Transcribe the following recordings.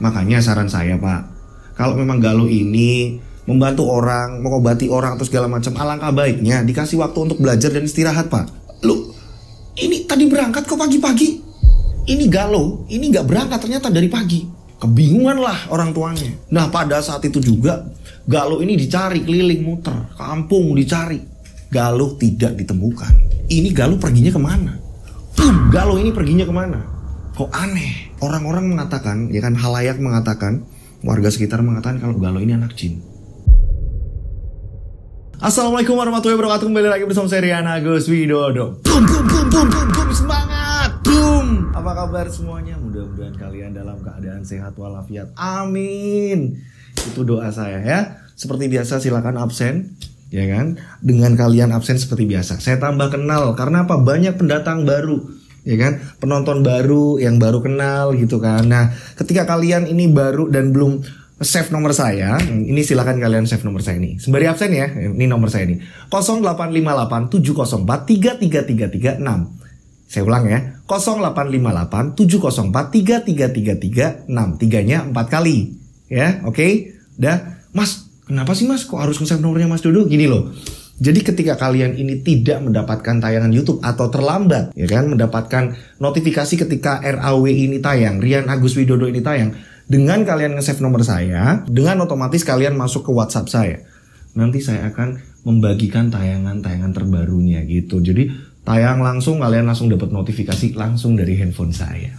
Makanya saran saya Pak, kalau memang Galuh ini membantu orang, mengobati orang atau segala macam, alangkah baiknya dikasih waktu untuk belajar dan istirahat Pak. Loh, ini tadi berangkat kok pagi-pagi. Ini Galuh, ini gak berangkat ternyata dari pagi. Kebingungan lah orang tuanya. Nah pada saat itu juga Galuh ini dicari keliling muter, kampung dicari. Galuh tidak ditemukan. Ini Galuh perginya kemana? Galuh ini perginya kemana? Kok aneh? Orang-orang mengatakan, ya kan, halayak mengatakan, warga sekitar mengatakan kalau Galuh ini anak jin. Assalamualaikum warahmatullahi wabarakatuh. Kembali lagi bersama saya Rian Agus Widodo. Boom, semangat. Boom. Apa kabar semuanya? Mudah-mudahan kalian dalam keadaan sehat walafiat. Amin. Itu doa saya ya. Seperti biasa silakan absen, ya kan? Dengan kalian absen seperti biasa. Saya tambah kenal karena apa? Banyak pendatang baru, ya kan? Penonton baru yang baru kenal gitu kan. Nah, ketika kalian ini baru dan belum save nomor saya, ini silakan kalian save nomor saya ini. Sembari absen ya, ini nomor saya ini. 0858 704 33336. Saya ulang ya. 0858 704 33336. 3-nya 4 kali. Ya, oke? Udah. Mas, kenapa sih Mas kok harus nge-save nomornya Mas Dodo? Gini loh. Jadi ketika kalian ini tidak mendapatkan tayangan YouTube atau terlambat, ya kan, mendapatkan notifikasi ketika RAW ini tayang, Rian Agus Widodo ini tayang, dengan kalian nge-save nomor saya, dengan otomatis kalian masuk ke WhatsApp saya. Nanti saya akan membagikan tayangan-tayangan terbarunya gitu. Jadi tayang langsung, kalian langsung dapat notifikasi langsung dari handphone saya.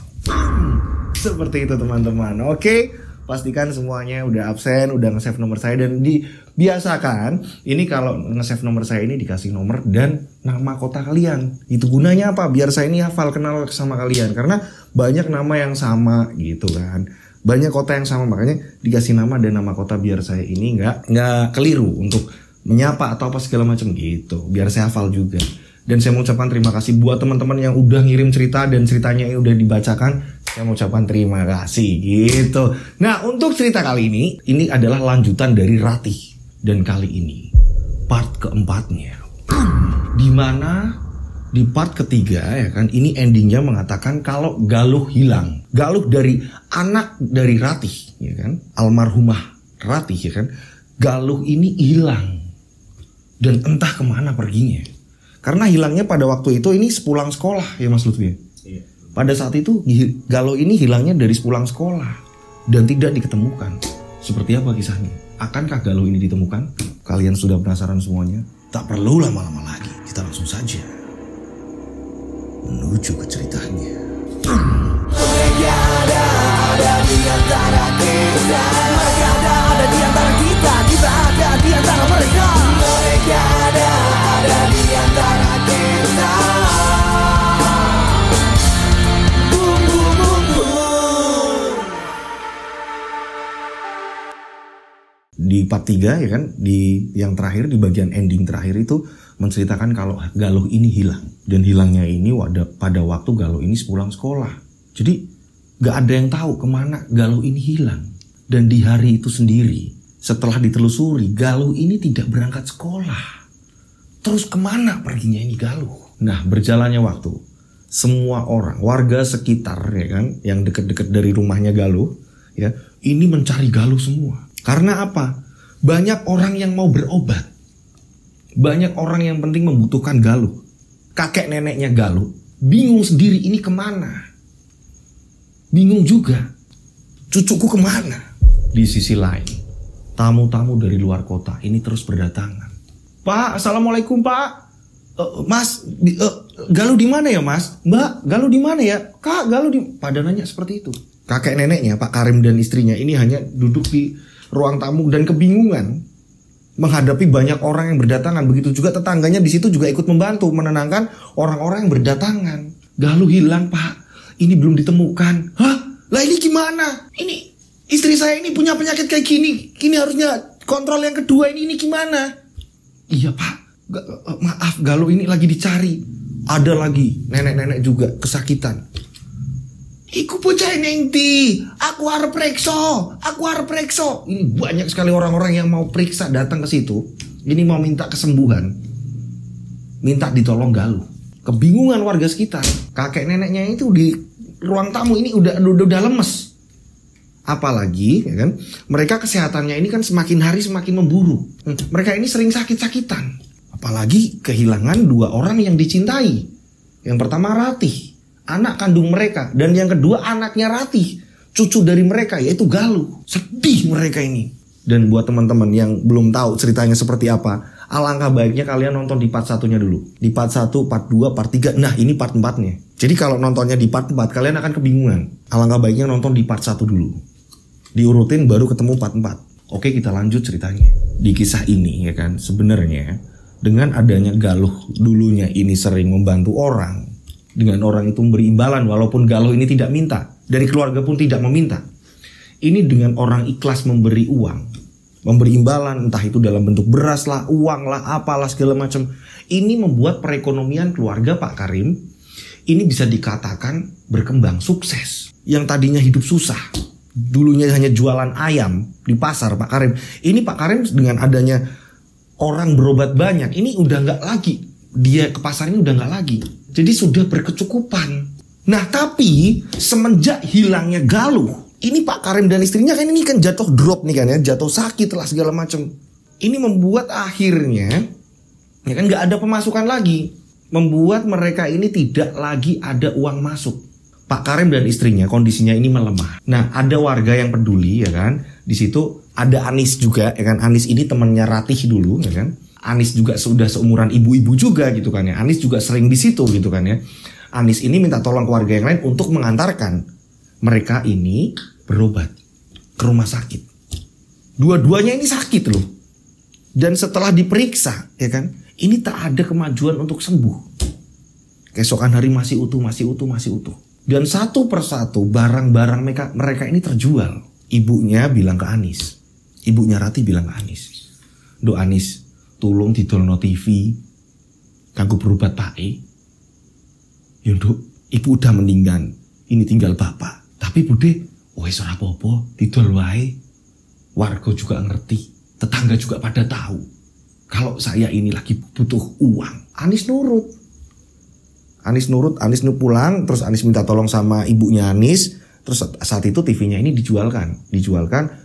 Seperti itu teman-teman. Oke, pastikan semuanya udah absen, udah nge-save nomor saya. Dan dibiasakan, ini kalau nge-save nomor saya ini dikasih nomor dan nama kota kalian. Itu gunanya apa? Biar saya ini hafal, kenal sama kalian. Karena banyak nama yang sama gitu kan. Banyak kota yang sama, makanya dikasih nama dan nama kota biar saya ini nggak keliru untuk menyapa atau apa segala macam gitu. Biar saya hafal juga. Dan saya mau ucapkan terima kasih buat teman-teman yang udah ngirim cerita dan ceritanya udah dibacakan. Saya mau ucapkan terima kasih gitu. Nah, untuk cerita kali ini adalah lanjutan dari Ratih. Dan kali ini part keempatnya. Dimana di part ketiga ya kan, ini endingnya mengatakan kalau Galuh hilang. Galuh dari anak dari Ratih ya kan, almarhumah Ratih ya kan. Galuh ini hilang. Dan entah kemana perginya. Karena hilangnya pada waktu itu ini sepulang sekolah ya Mas Lutfi. Iya. Pada saat itu Galuh ini hilangnya dari sepulang sekolah dan tidak diketemukan. Seperti apa kisahnya? Akankah Galuh ini ditemukan? Kalian sudah penasaran semuanya? Tak perlu lama-lama lagi. Kita langsung saja menuju ke ceritanya. Mereka ada di antara kita. Mereka ada di antara kita. Kita ada di antara mereka. Mereka ada di antara kita. Boom, boom, boom, boom. Di part 3 ya kan, di yang terakhir, di bagian ending terakhir itu menceritakan kalau Galuh ini hilang. Dan hilangnya ini pada waktu Galuh ini sepulang sekolah. Jadi gak ada yang tahu kemana Galuh ini hilang. Dan di hari itu sendiri, setelah ditelusuri, Galuh ini tidak berangkat sekolah. Terus kemana perginya ini Galuh? Nah, berjalannya waktu, semua orang, warga sekitar ya kan, yang dekat-dekat dari rumahnya Galuh, ya, ini mencari Galuh semua. Karena apa? Banyak orang yang mau berobat. Banyak orang yang penting membutuhkan Galuh. Kakek neneknya Galuh bingung sendiri ini kemana. Bingung juga. Cucuku kemana? Di sisi lain, tamu-tamu dari luar kota ini terus berdatangan. Pak, assalamualaikum Pak. Mas, Galuh di mana ya Mas? Mbak, Galuh di mana ya? Kak, Galuh di... Pada nanya seperti itu. Kakek neneknya Pak Karim dan istrinya ini hanya duduk di ruang tamu dan kebingungan menghadapi banyak orang yang berdatangan. Begitu juga tetangganya di situ juga ikut membantu menenangkan orang-orang yang berdatangan. Galuh hilang Pak, ini belum ditemukan. Hah? Lah ini gimana? Ini istri saya ini punya penyakit kayak gini. Ini harusnya kontrol yang kedua ini gimana? Iya Pak, maaf Galuh ini lagi dicari. Ada lagi nenek-nenek juga kesakitan. Iku bocah nengti, aku harap rekso. Ini banyak sekali orang-orang yang mau periksa datang ke situ. Ini mau minta kesembuhan, minta ditolong Galuh. Kebingungan warga sekitar. Kakek neneknya itu di ruang tamu ini udah lemes. Apalagi ya kan, mereka kesehatannya ini kan semakin hari semakin memburuk. Mereka ini sering sakit-sakitan. Apalagi kehilangan 2 orang yang dicintai. Yang pertama Ratih, anak kandung mereka. Dan yang kedua anaknya Ratih, cucu dari mereka, yaitu Galuh. Sedih mereka ini. Dan buat teman-teman yang belum tahu ceritanya seperti apa, alangkah baiknya kalian nonton di part 1-nya dulu. Di part 1, part 2, part 3. Nah, ini part 4-nya. Jadi kalau nontonnya di part 4, kalian akan kebingungan. Alangkah baiknya nonton di part 1 dulu. Diurutin baru ketemu part 4. Oke, kita lanjut ceritanya. Di kisah ini ya kan, sebenarnya dengan adanya Galuh dulunya ini sering membantu orang. Dengan orang itu memberi imbalan walaupun Galuh ini tidak minta. Dari keluarga pun tidak meminta. Ini dengan orang ikhlas memberi uang, memberi imbalan, entah itu dalam bentuk beras lah, uang lah, apalah segala macam. Ini membuat perekonomian keluarga Pak Karim ini bisa dikatakan berkembang sukses. Yang tadinya hidup susah, dulunya hanya jualan ayam di pasar Pak Karim. Ini Pak Karim dengan adanya orang berobat banyak, ini udah nggak lagi. Dia ke pasar ini udah nggak lagi. Jadi sudah berkecukupan. Nah tapi semenjak hilangnya Galuh, ini Pak Karim dan istrinya kan ini kan jatuh drop nih kan ya, jatuh sakit lah segala macam. Ini membuat akhirnya ya kan nggak ada pemasukan lagi, membuat mereka ini tidak lagi ada uang masuk. Pak Karim dan istrinya kondisinya ini melemah. Nah ada warga yang peduli ya kan, di situ ada Anis juga ya kan. Anis ini temannya Ratih dulu ya kan. Anis juga sudah seumuran ibu-ibu juga gitu kan ya. Anis juga sering di situ gitu kan ya. Anis ini minta tolong keluarga yang lain untuk mengantarkan mereka ini berobat ke rumah sakit. Dua-duanya ini sakit loh. Dan setelah diperiksa ya kan, ini tak ada kemajuan untuk sembuh. Keesokan hari masih utuh. Dan satu persatu barang-barang mereka ini terjual. Ibunya bilang ke Anis, ibunya Ratih bilang ke Anis, "Duh Anis, tolong didolno TV kanggo berobat Pak E. Ya Nduk, ibu udah meninggal, ini tinggal bapak. Tapi Bude, wes ora apa-apa, didol wae. Warga juga ngerti, tetangga juga pada tahu kalau saya ini lagi butuh uang." Anis nurut. Anis pulang, terus Anis minta tolong sama ibunya Anis. Terus saat itu TV-nya ini dijualkan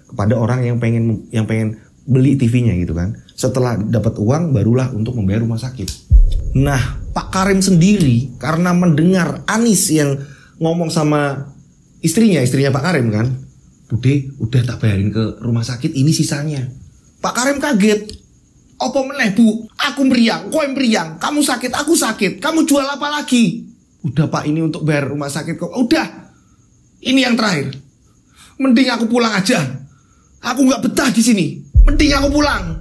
kepada orang yang pengen beli TV-nya gitu kan. Setelah dapat uang barulah untuk membayar rumah sakit. Nah, Pak Karim sendiri karena mendengar Anis yang ngomong sama istrinya Pak Karim kan, "Bude, udah tak bayarin ke rumah sakit, ini sisanya." Pak Karim kaget. "Apa meneh Bu? Aku meriang, kowe meriang, kamu sakit, aku sakit, kamu jual apa lagi?" "Udah Pak, ini untuk bayar rumah sakit kok." "Udah, ini yang terakhir. Mending aku pulang aja. Aku nggak betah di sini. Mending aku pulang."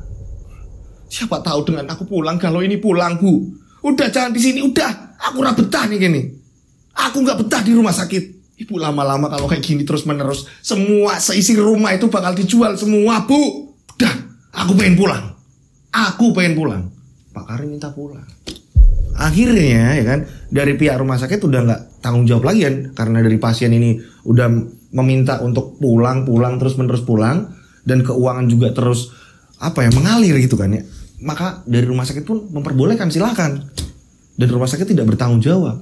"Siapa tahu dengan aku pulang, kalau ini pulang Bu. Udah jangan di sini, udah. Aku nggak betah nih gini. Aku nggak betah di rumah sakit." "Ibu lama-lama kalau kayak gini terus menerus, semua seisi rumah itu bakal dijual semua Bu. Udah, aku pengen pulang. Pak Karim minta pulang. Akhirnya ya kan, dari pihak rumah sakit udah nggak tanggung jawab lagi kan, karena dari pasien ini udah meminta untuk pulang terus menerus pulang, dan keuangan juga terus mengalir gitu kan ya. Maka dari rumah sakit pun memperbolehkan, silakan. Dan rumah sakit tidak bertanggung jawab.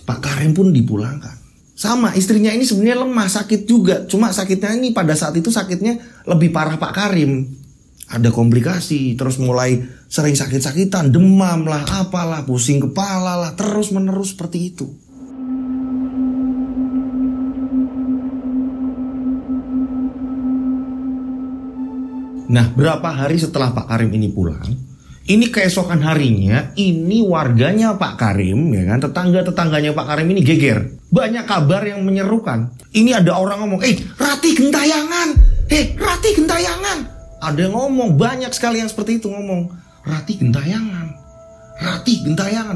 Pak Karim pun dipulangkan. Sama istrinya ini sebenarnya lemah, sakit juga. Cuma sakitnya ini pada saat itu sakitnya lebih parah Pak Karim. Ada komplikasi, terus mulai sering sakit-sakitan, demam lah, apalah, pusing kepala lah, terus menerus seperti itu. Nah, berapa hari setelah Pak Karim ini pulang, ini keesokan harinya, ini warganya Pak Karim, ya kan, tetangga-tetangganya Pak Karim ini geger. Banyak kabar yang menyerukan. Ini ada orang ngomong, Ratih gentayangan, Ratih gentayangan. Ada yang ngomong, banyak sekali yang seperti itu ngomong, Ratih gentayangan,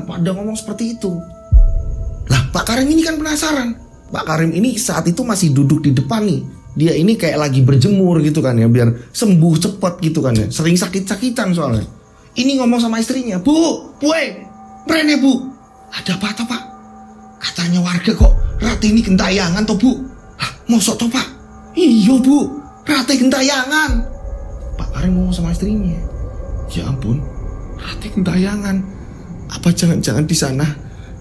pada ngomong seperti itu. Lah, Pak Karim ini kan penasaran. Pak Karim ini saat itu masih duduk di depan nih. Dia ini kayak lagi berjemur gitu kan ya, biar sembuh cepat gitu kan ya. Sering sakit-sakitan soalnya. Ini ngomong sama istrinya, Bu, brene Bu. Ada apa toh Pak? Katanya warga kok Ratih ini gentayangan toh Bu. Hah, mosok toh Pak? Iya Bu, Ratih gentayangan. Pak Karim ngomong sama istrinya, ya ampun, Ratih gentayangan. Apa jangan-jangan di sana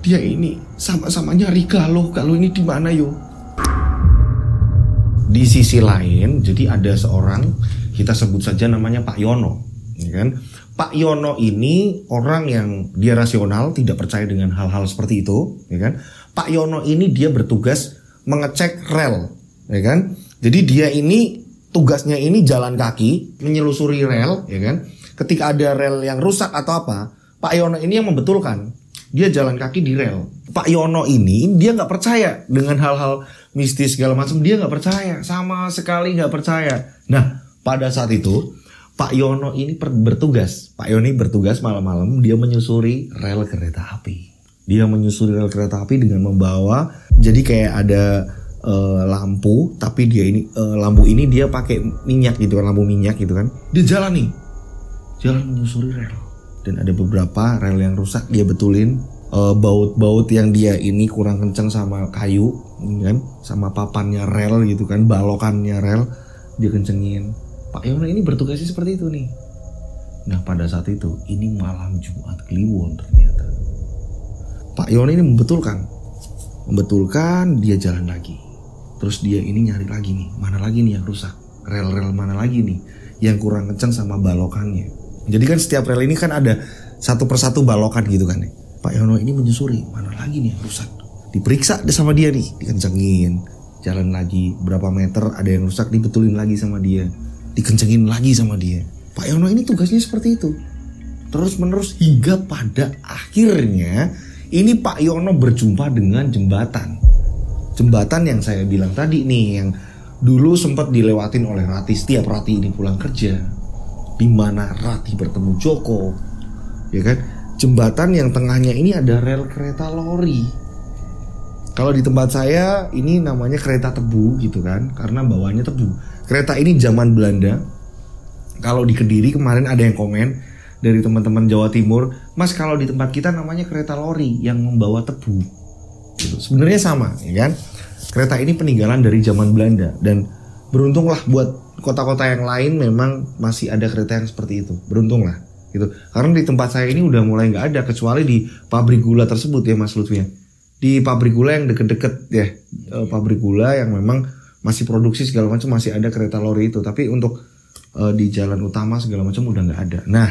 dia ini sama-sama nyari Galuh ini di mana yo? Di sisi lain, jadi ada seorang, kita sebut saja namanya Pak Yono, ya kan? Pak Yono ini orang yang dia rasional, tidak percaya dengan hal-hal seperti itu, ya kan? Pak Yono ini dia bertugas mengecek rel, ya kan? Jadi dia ini tugasnya ini jalan kaki, menyelusuri rel, ya kan? Ketika ada rel yang rusak atau apa, Pak Yono ini yang membetulkan. Dia jalan kaki di rel. Pak Yono ini dia nggak percaya dengan hal-hal mistis segala macam. Dia nggak percaya, sama sekali nggak percaya. Nah, pada saat itu Pak Yono ini bertugas. Pak Yono ini bertugas malam-malam dia menyusuri rel kereta api. Dia menyusuri rel kereta api dengan membawa, jadi kayak ada lampu, tapi dia ini lampu ini dia pakai minyak gitu kan, lampu minyak gitu kan. Dia jalan menyusuri rel. Dan ada beberapa rel yang rusak dia betulin. Baut-baut yang dia ini kurang kencang sama kayu kan, sama papannya rel gitu kan, balokannya rel dia kencengin. Pak Yono ini bertugasnya seperti itu nih. Nah, pada saat itu ini malam Jumat Kliwon ternyata. Pak Yono ini membetulkan, dia jalan lagi. Terus dia ini nyari lagi nih, mana lagi nih yang rusak, rel-rel mana lagi nih yang kurang kencang sama balokannya. Jadi kan setiap rel ini kan ada satu persatu balokan gitu kan. Pak Yono ini menyusuri, mana lagi nih yang rusak. Diperiksa sama dia nih, dikencengin. Jalan lagi, berapa meter ada yang rusak, dibetulin lagi sama dia. Dikencengin lagi sama dia. Pak Yono ini tugasnya seperti itu. Terus menerus hingga pada akhirnya ini Pak Yono berjumpa dengan jembatan. Jembatan yang saya bilang tadi nih, yang dulu sempat dilewatin oleh Rati setiap Rati ini pulang kerja. Di mana Rati bertemu Joko, ya kan? Jembatan yang tengahnya ini ada rel kereta lori. Kalau di tempat saya ini namanya kereta tebu gitu kan, karena bawahnya tebu. Kereta ini zaman Belanda. Kalau di Kediri kemarin ada yang komen dari teman-teman Jawa Timur, Mas kalau di tempat kita namanya kereta lori yang membawa tebu. Gitu. Sebenarnya sama, ya kan? Kereta ini peninggalan dari zaman Belanda dan beruntunglah buat kota-kota yang lain memang masih ada kereta yang seperti itu. Beruntunglah gitu. Karena di tempat saya ini udah mulai nggak ada, kecuali di pabrik gula tersebut ya Mas Lutfi ya. Di pabrik gula yang deket-deket ya, pabrik gula yang memang masih produksi segala macam masih ada kereta lori itu. Tapi untuk di jalan utama segala macam udah nggak ada. Nah,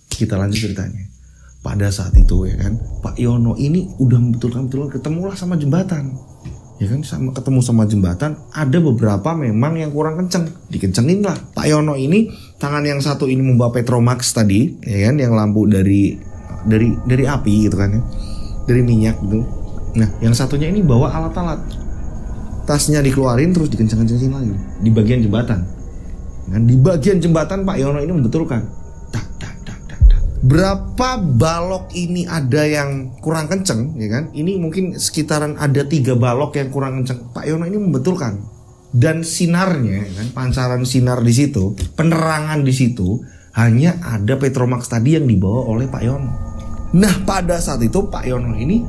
kita lanjut ceritanya. Pada saat itu ya kan, Pak Yono ini udah betul-betul ketemulah sama jembatan. Ya kan, ketemu sama jembatan, ada beberapa memang yang kurang kenceng, dikencengin lah. Pak Yono ini tangan yang satu ini membawa Petromax tadi, ya kan, yang lampu dari api gitu kan ya, dari minyak gitu. Nah, yang satunya ini bawa alat-alat, tasnya dikeluarin terus dikenceng-kencengin lagi di bagian jembatan. Dan di bagian jembatan Pak Yono ini membetulkan. Berapa balok ini ada yang kurang kenceng, ya kan? Ini mungkin sekitaran ada 3 balok yang kurang kenceng. Pak Yono ini membetulkan. Dan sinarnya, ya kan? Pancaran sinar di situ, penerangan di situ hanya ada Petromax tadi yang dibawa oleh Pak Yono. Nah, pada saat itu Pak Yono ini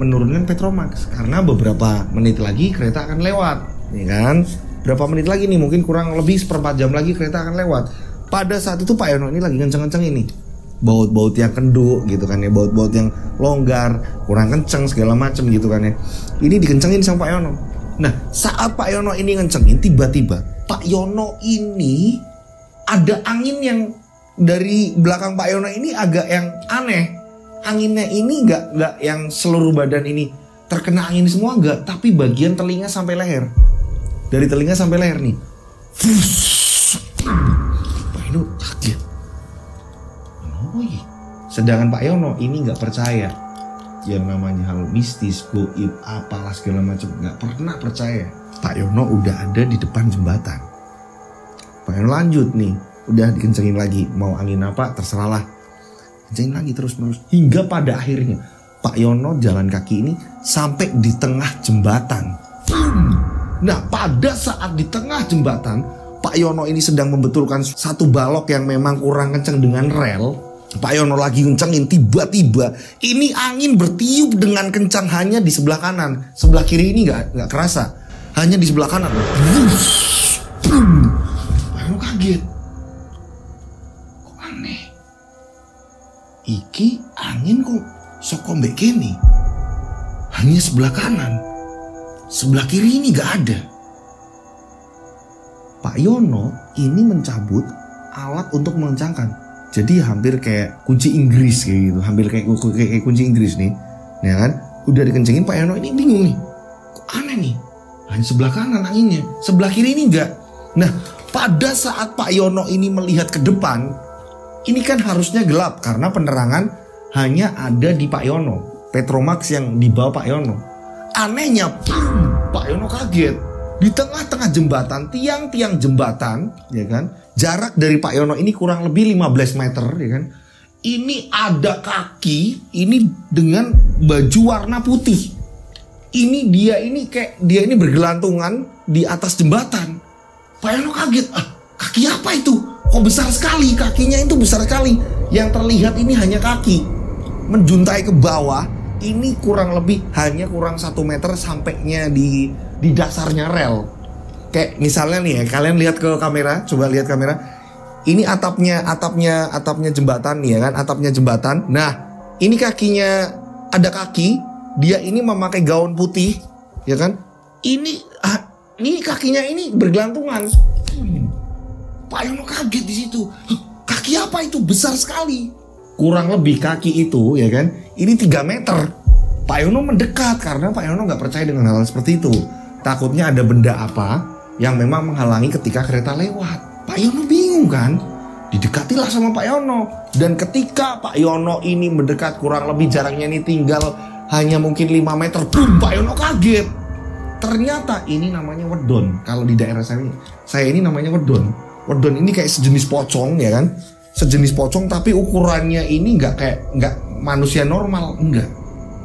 menurunkan Petromax karena beberapa menit lagi kereta akan lewat, ya kan? Berapa menit lagi nih, mungkin kurang lebih 1/4 jam lagi kereta akan lewat. Pada saat itu Pak Yono ini lagi kenceng-kenceng ini. Baut-baut yang kenduk gitu kan ya, baut-baut yang longgar, kurang kenceng segala macem gitu kan ya. Ini dikencengin sama Pak Yono. Nah, saat Pak Yono ini ngencengin, tiba-tiba Pak Yono ini ada angin yang dari belakang Pak Yono ini agak yang aneh. Anginnya ini nggak yang seluruh badan ini terkena angin semua, nggak, tapi bagian telinga sampai leher. Dari telinga sampai leher nih. Pak Yono kaget. Sedangkan Pak Yono ini nggak percaya yang namanya hal mistis, goib, apalah segala macam, nggak pernah percaya. Pak Yono udah ada di depan jembatan. Pak Yono lanjut nih, udah dikencengin lagi, mau angin apa terserahlah, kencengin lagi terus hingga pada akhirnya Pak Yono jalan kaki ini sampai di tengah jembatan. Nah, pada saat di tengah jembatan Pak Yono ini sedang membetulkan satu balok yang memang kurang kenceng dengan rel. Pak Yono lagi kencengin, tiba-tiba ini angin bertiup dengan kencang hanya di sebelah kanan. Sebelah kiri ini nggak kerasa, hanya di sebelah kanan. Pak Yono kaget. Kok aneh? Iki angin kok soko mbek kene. Hanya sebelah kanan. Sebelah kiri ini nggak ada. Pak Yono ini mencabut alat untuk mengencangkan. Jadi hampir kayak kunci Inggris kayak gitu, hampir kayak kunci Inggris nih, ya kan? Udah dikencengin, Pak Yono ini bingung nih, kok aneh nih, hanya sebelah kanan anginnya, sebelah kiri ini enggak. Nah, pada saat Pak Yono ini melihat ke depan, ini kan harusnya gelap karena penerangan hanya ada di Pak Yono, Petromax yang dibawa Pak Yono. Anehnya, Pak Yono kaget. Di tengah-tengah jembatan, tiang-tiang jembatan, ya kan, jarak dari Pak Yono ini kurang lebih 15 meter, ya kan. Ini ada kaki, ini dengan baju warna putih. Ini dia ini bergelantungan di atas jembatan. Pak Yono kaget, kaki apa itu? Kok besar sekali, kakinya itu besar sekali. Yang terlihat ini hanya kaki. Menjuntai ke bawah, ini kurang lebih hanya kurang 1 meter sampainya di dasarnya rel. Kayak misalnya nih ya, kalian lihat ke kamera, coba lihat kamera. Ini atapnya jembatan nih ya kan, atapnya jembatan. Nah, ini kakinya ada kaki, dia ini memakai gaun putih, ya kan? Ini kakinya ini bergelantungan. Pak Yono kaget di situ. Kaki apa itu? Besar sekali. Kurang lebih kaki itu, ya kan? Ini 3 meter. Pak Yono mendekat karena Pak Yono nggak percaya dengan hal seperti itu. Takutnya ada benda apa yang memang menghalangi ketika kereta lewat. Pak Yono bingung kan? Didekatilah sama Pak Yono. Dan ketika Pak Yono ini mendekat, kurang lebih jaraknya ini tinggal hanya mungkin 5 meter. Boom, Pak Yono kaget. Ternyata ini namanya wedon. Kalau di daerah saya ini namanya wedon. Wedon ini kayak sejenis pocong, ya kan? Sejenis pocong, tapi ukurannya ini nggak manusia normal, enggak.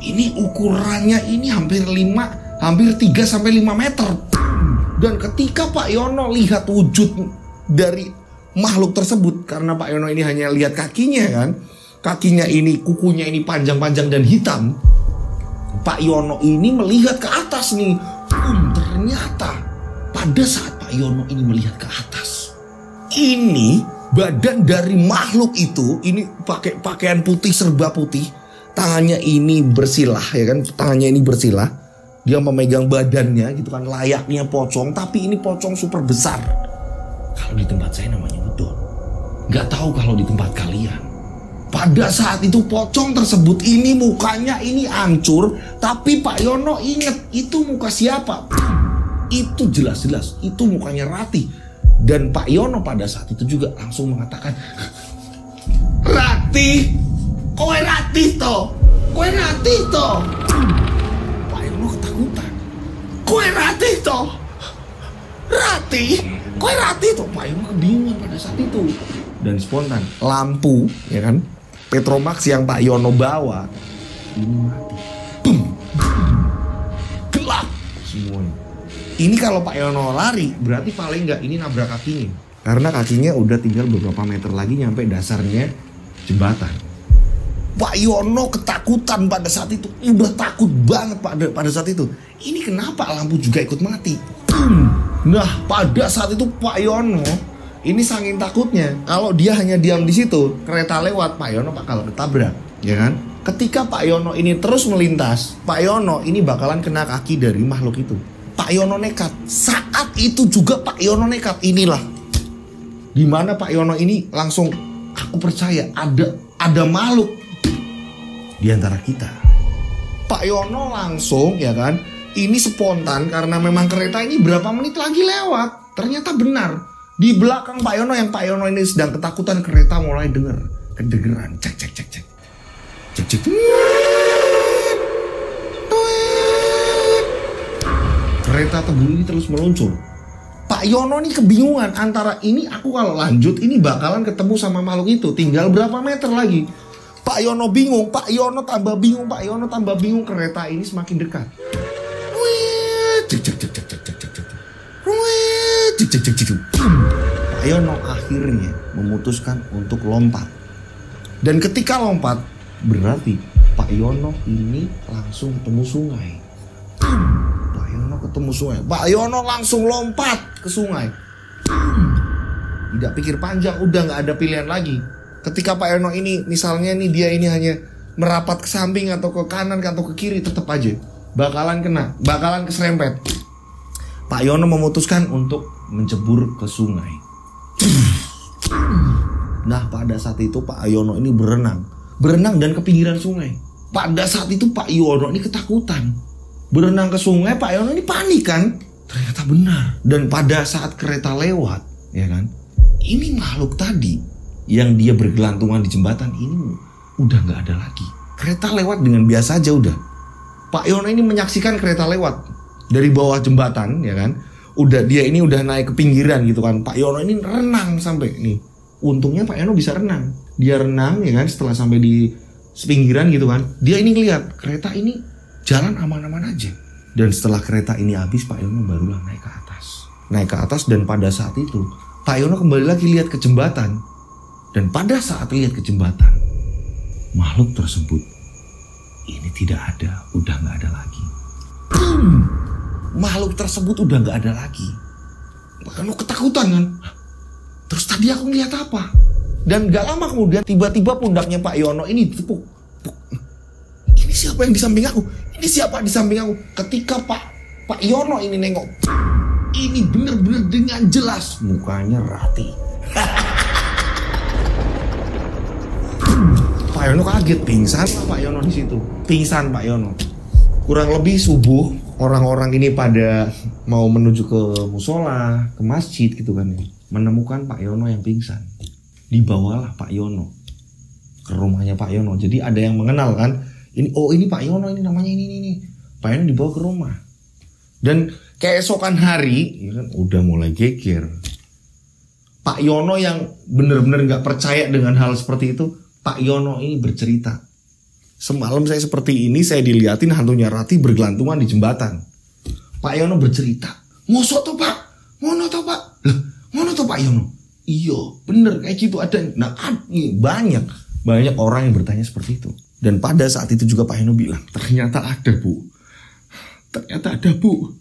Ini ukurannya ini hampir 3 sampai 5 meter. Dan ketika Pak Yono lihat wujud dari makhluk tersebut, karena Pak Yono ini hanya lihat kakinya kan, kakinya ini, kukunya ini panjang-panjang dan hitam. Pak Yono ini melihat ke atas nih. Ternyata pada saat Pak Yono ini melihat ke atas, ini badan dari makhluk itu, ini pakai pakaian putih, serba putih, tangannya ini bersilah, ya kan, tangannya ini bersilah, dia memegang badannya gitu kan, layaknya pocong, tapi ini pocong super besar. Kalau di tempat saya namanya wedon, nggak tahu kalau di tempat kalian. Pada saat itu pocong tersebut ini mukanya ini hancur, tapi Pak Yono inget itu muka siapa? Itu jelas-jelas itu mukanya Ratih. Dan Pak Yono pada saat itu juga langsung mengatakan, Ratih, kowe Ratih toh, kowe Ratih toh. Pak Yono ketakutan, kowe Ratih toh, Ratih, kowe Ratih toh. Pak Yono kebingungan pada saat itu. Dan spontan lampu, ya kan, Petromax yang Pak Yono bawa ini mati. Gelap semuanya. Ini kalau Pak Yono lari, berarti paling nggak ini nabrak kakinya. Karena kakinya udah tinggal beberapa meter lagi nyampe dasarnya jembatan. Pak Yono ketakutan pada saat itu. Udah takut banget pada saat itu. Ini kenapa lampu juga ikut mati? Nah, pada saat itu Pak Yono ini saking takutnya, kalau dia hanya diam di situ, kereta lewat, Pak Yono bakal ketabrak, ya kan? Ketika Pak Yono ini terus melintas, Pak Yono ini bakalan kena kaki dari makhluk itu. Pak Yono nekat. Saat itu juga Pak Yono nekat. Inilah dimana Pak Yono ini langsung, aku percaya ada makhluk di antara kita. Pak Yono langsung, ya kan, ini spontan karena memang kereta ini berapa menit lagi lewat. Ternyata benar. Di belakang Pak Yono, yang Pak Yono ini sedang ketakutan, kereta mulai kedengeran. Cek. Kereta Teguh ini terus meluncur. Pak Yono ini kebingungan antara ini aku kalau lanjut ini bakalan ketemu sama makhluk itu. Tinggal berapa meter lagi. Pak Yono bingung, Pak Yono tambah bingung, kereta ini semakin dekat. Pak Yono akhirnya memutuskan untuk lompat. Dan ketika lompat, berarti Pak Yono ini langsung ketemu sungai. Pak Yono ketemu sungai. Pak Yono langsung lompat ke sungai. Tidak pikir panjang, udah nggak ada pilihan lagi. Ketika Pak Yono ini, misalnya nih dia ini hanya merapat ke samping atau ke kanan atau ke kiri, tetap aja bakalan keserempet. Pak Yono memutuskan untuk mencebur ke sungai. Nah pada saat itu Pak Yono ini berenang dan ke pinggiran sungai. Pada saat itu Pak Yono ini ketakutan. Berenang ke sungai, Pak Yono ini panik kan. Ternyata benar. Dan pada saat kereta lewat, ya kan, ini makhluk tadi yang dia bergelantungan di jembatan ini udah gak ada lagi. Kereta lewat dengan biasa aja udah. Pak Yono ini menyaksikan kereta lewat dari bawah jembatan, ya kan. Dia ini udah naik ke pinggiran gitu kan. Pak Yono ini renang sampai nih. Untungnya Pak Yono bisa renang. Dia renang ya kan, setelah sampai di pinggiran gitu kan. Dia ini ngeliat kereta ini jalan aman-aman aja. Dan setelah kereta ini habis, Pak Yono barulah naik ke atas. Naik ke atas dan pada saat itu Pak Yono kembali lagi lihat ke jembatan. Dan pada saat lihat ke jembatan, makhluk tersebut ini tidak ada, udah gak ada lagi. Makhluk tersebut udah gak ada lagi. Pak Yono ketakutan kan. Terus tadi aku ngeliat apa? Dan gak lama kemudian tiba-tiba pundaknya Pak Yono ini ditepuk. Ini siapa yang di samping aku? Ini siapa di samping aku? Ketika Pak Yono ini nengok, ini bener-bener dengan jelas mukanya Rati. Pak Yono kaget, pingsan Pak Yono di situ. Pingsan Pak Yono. Kurang lebih subuh, orang-orang ini pada mau menuju ke musola, ke masjid gitu kan ya. Menemukan Pak Yono yang pingsan. Dibawalah Pak Yono ke rumahnya Pak Yono. Jadi ada yang mengenal kan. Ini Pak Yono, ini namanya ini. Pak Yono dibawa ke rumah. Dan keesokan hari ya kan, udah mulai geger. Pak Yono yang bener-bener gak percaya dengan hal seperti itu, Pak Yono ini bercerita, semalam saya seperti ini, saya diliatin hantunya Rati bergelantungan di jembatan. Pak Yono bercerita, mosok toh Pak? Ngono toh Pak? Loh, ngono toh Pak Yono? Iya, bener kayak gitu ada. Nah, banyak orang yang bertanya seperti itu. Dan pada saat itu juga Pak Yono bilang, ternyata ada Bu. Ternyata ada Bu.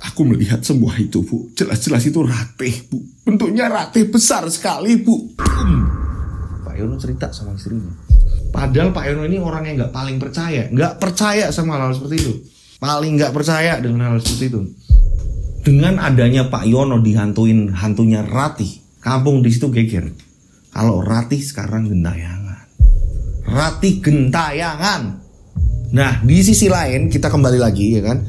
Aku melihat semua itu Bu. Jelas-jelas itu ratih Bu. Bentuknya ratih besar sekali Bu. Pak Yono cerita sama istrinya. Padahal Pak Yono ini orang yang paling percaya. Gak percaya sama hal seperti itu. Paling gak percaya dengan hal seperti itu. Dengan adanya Pak Yono dihantuin hantunya Ratih, kampung di situ geger. Kalau Ratih sekarang gentayangan. Ratih gentayangan. Nah, di sisi lain kita kembali lagi ya kan.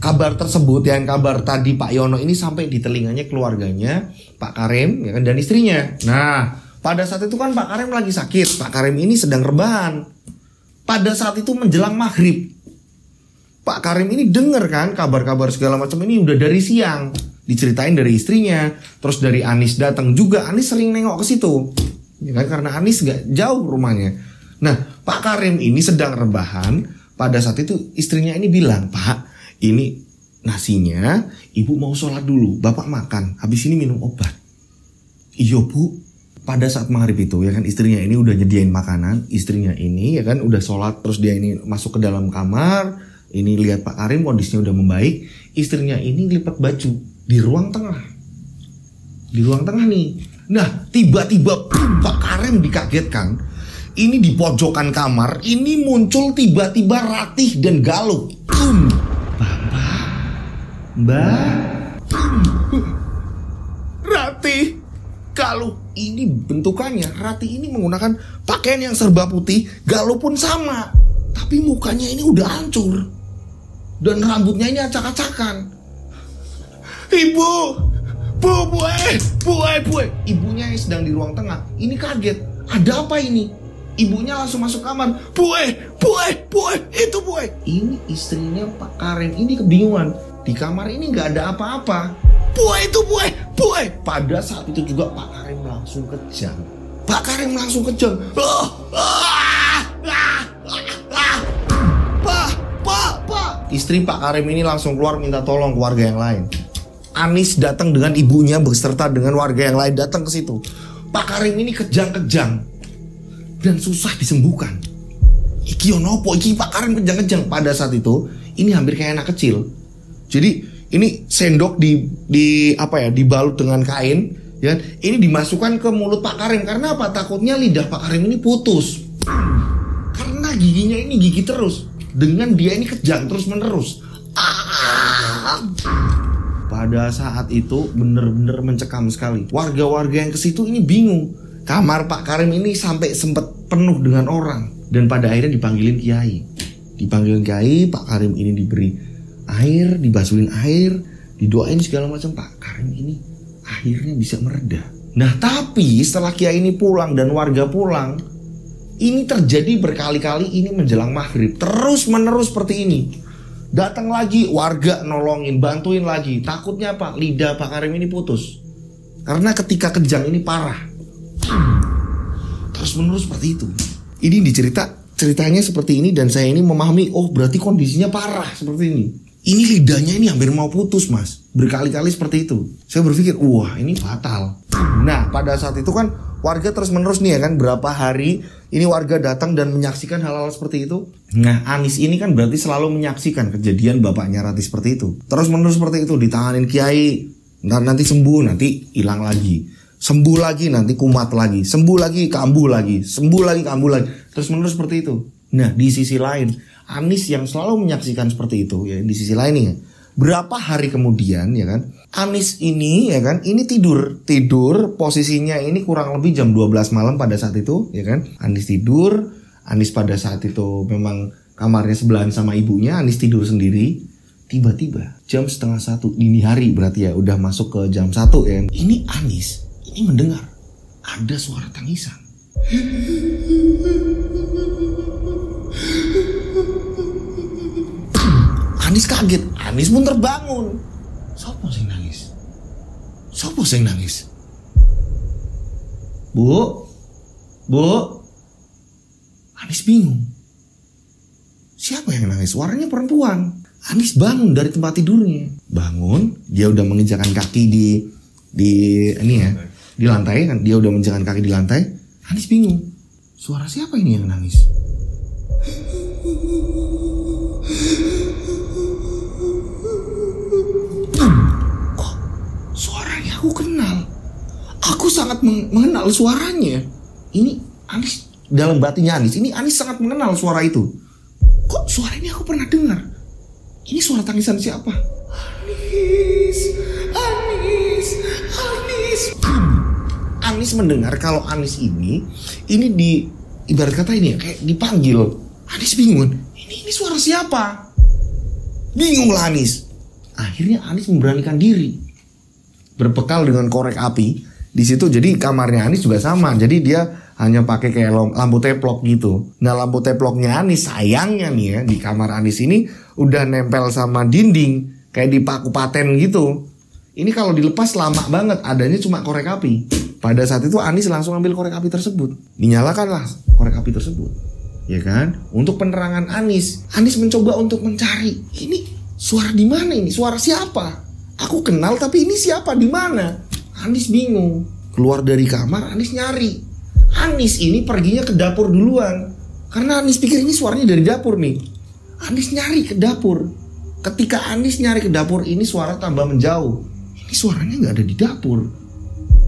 Kabar tersebut yang kabar tadi Pak Yono ini sampai di telinganya keluarganya Pak Karim ya kan, dan istrinya. Nah, pada saat itu kan Pak Karim lagi sakit. Pak Karim ini sedang rebahan. Pada saat itu menjelang maghrib, Pak Karim ini denger kan kabar-kabar segala macam ini udah dari siang. Diceritain dari istrinya. Terus dari Anis datang juga. Anis sering nengok ke situ ya kan, karena Anis gak jauh rumahnya. Nah, Pak Karim ini sedang rebahan. Pada saat itu istrinya ini bilang, Pak, ini nasinya Ibu mau sholat dulu, Bapak makan, habis ini minum obat. Iya Bu. Pada saat maghrib itu ya kan, istrinya ini udah nyediain makanan. Istrinya ini ya kan udah sholat. Terus dia ini masuk ke dalam kamar. Ini lihat Pak Karim kondisinya udah membaik. Istrinya ini lipat baju di ruang tengah. Di ruang tengah nih. Nah tiba-tiba Pak Karim dikagetkan. Ini di pojokan kamar. Ini muncul tiba-tiba Ratih dan Galuh. Bapak, Mbak, Ratih, Galuh. Ini bentukannya. Ratih ini menggunakan pakaian yang serba putih. Galuh pun sama. Tapi mukanya ini udah hancur. Dan rambutnya ini acak-acakan. Ibu, Bu. Ibunya yang sedang di ruang tengah ini kaget. Ada apa ini? Ibunya langsung masuk kamar. Bu, itu Bu. Ini istrinya Pak Karim ini kebingungan. Di kamar ini nggak ada apa-apa. Bu. Pada saat itu juga Pak Karim langsung kejang. Istri Pak Karim ini langsung keluar minta tolong ke warga yang lain. Anis datang dengan ibunya beserta dengan warga yang lain datang ke situ. Pak Karim ini kejang-kejang dan susah disembuhkan. Iki onopo, iki Pak Karim kejang-kejang. Pada saat itu ini hampir kayak anak kecil. Jadi ini sendok dibalut dengan kain, ya. Ini dimasukkan ke mulut Pak Karim karena apa? Takutnya lidah Pak Karim ini putus. Karena giginya ini gigi terus. Dengan dia ini kejang terus menerus. pada saat itu bener-bener mencekam sekali. Warga-warga yang ke situ ini bingung. Kamar Pak Karim ini sampai sempat penuh dengan orang. Dan pada akhirnya dipanggilin kiai. Pak Karim ini diberi air, dibasuhin air, didoain segala macam. Pak Karim ini akhirnya bisa mereda. Nah tapi setelah kiai ini pulang dan warga pulang, ini terjadi berkali-kali, ini menjelang maghrib. Terus menerus seperti ini. Datang lagi warga nolongin, bantuin lagi. Takutnya apa? Lidah Pak Karim ini putus. Karena ketika kejang ini parah. Terus menerus seperti itu. Ini ceritanya seperti ini dan saya ini memahami, oh berarti kondisinya parah seperti ini. Ini lidahnya ini hampir mau putus mas. Berkali-kali seperti itu. Saya berpikir, wah ini fatal. Nah pada saat itu kan warga terus menerus nih ya kan, berapa hari ini warga datang dan menyaksikan hal-hal seperti itu. Nah Anis ini kan berarti selalu menyaksikan kejadian bapaknya Ratih seperti itu. Terus menerus seperti itu, ditanganin kiai, nanti sembuh, nanti hilang lagi. Sembuh lagi, nanti kumat lagi. Sembuh lagi, kambuh lagi. Sembuh lagi, kambuh lagi. Terus menerus seperti itu. Nah di sisi lain, Anis yang selalu menyaksikan seperti itu ya, di sisi lain ya, berapa hari kemudian ya kan, Anis ini ya kan, ini tidur posisinya ini kurang lebih jam 12 malam pada saat itu ya kan. Anis tidur, Anis pada saat itu memang kamarnya sebelahan sama ibunya, Anis tidur sendiri. Tiba-tiba jam 12:30 dini hari, berarti ya udah masuk ke jam 1 ya. Ini Anis ini mendengar ada suara tangisan. Anis kaget, Anis pun terbangun. Sopo sing nangis? Bu. Anis bingung. Siapa yang nangis? Suaranya perempuan. Anis bangun dari tempat tidurnya. Bangun, dia udah menginjakan kaki di lantai kan. Dia udah menginjakan kaki di lantai. Anis bingung. Suara siapa ini yang nangis? Kok suaranya aku kenal? Aku sangat mengenal suaranya. Ini Anis, dalam batinnya Anis, ini Anis sangat mengenal suara itu. Kok suara ini aku pernah dengar? Ini suara tangisan siapa? Anis mendengar kalau Anis ini di ibarat kata ini ya, kayak dipanggil. Anis bingung. Ini suara siapa? Bingung lah Anis. Akhirnya Anis memberanikan diri. Berbekal dengan korek api di situ. Jadi kamarnya Anis juga sama. Jadi dia hanya pakai kayak lampu teplok gitu. Nah lampu teploknya Anis sayangnya nih ya, di kamar Anis ini udah nempel sama dinding kayak dipaku paten gitu. Ini kalau dilepas lama banget, adanya cuma korek api. Pada saat itu Anis langsung ambil korek api tersebut. Dinyalakanlah korek api tersebut. Ya kan? Untuk penerangan Anis mencoba untuk mencari. Ini suara di mana ini? Suara siapa? Aku kenal tapi ini siapa, di mana? Anis bingung. Keluar dari kamar, Anis nyari. Anis ini perginya ke dapur duluan. Karena Anis pikir ini suaranya dari dapur nih. Anis nyari ke dapur. Ketika Anis nyari ke dapur, ini suara tambah menjauh. Ini suaranya gak ada di dapur.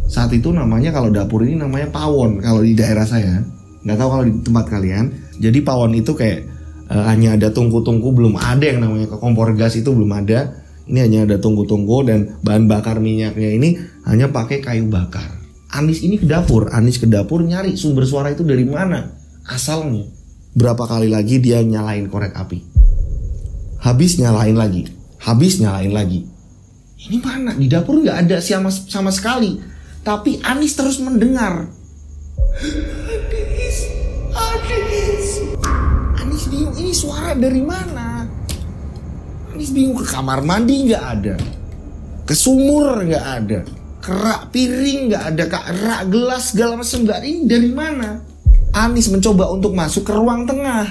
Saat itu namanya, kalau dapur ini namanya pawon kalau di daerah saya. Gak tahu kalau di tempat kalian. Jadi pawon itu kayak hanya ada tungku-tungku, belum ada yang namanya kompor gas, itu belum ada. Ini hanya ada tungku-tungku dan bahan bakar minyaknya ini hanya pakai kayu bakar. Anis ini ke dapur, nyari sumber suara itu dari mana asalnya. Berapa kali lagi dia nyalain korek api, habis nyalain lagi. Ini mana? Di dapur nggak ada sama sekali. Tapi Anis terus mendengar. Anis bingung, ini suara dari mana? Anis bingung, ke kamar mandi nggak ada, ke sumur nggak ada, kerak piring nggak ada, kerak gelas segala macam nggak ada. Ini dari mana? Anis mencoba untuk masuk ke ruang tengah,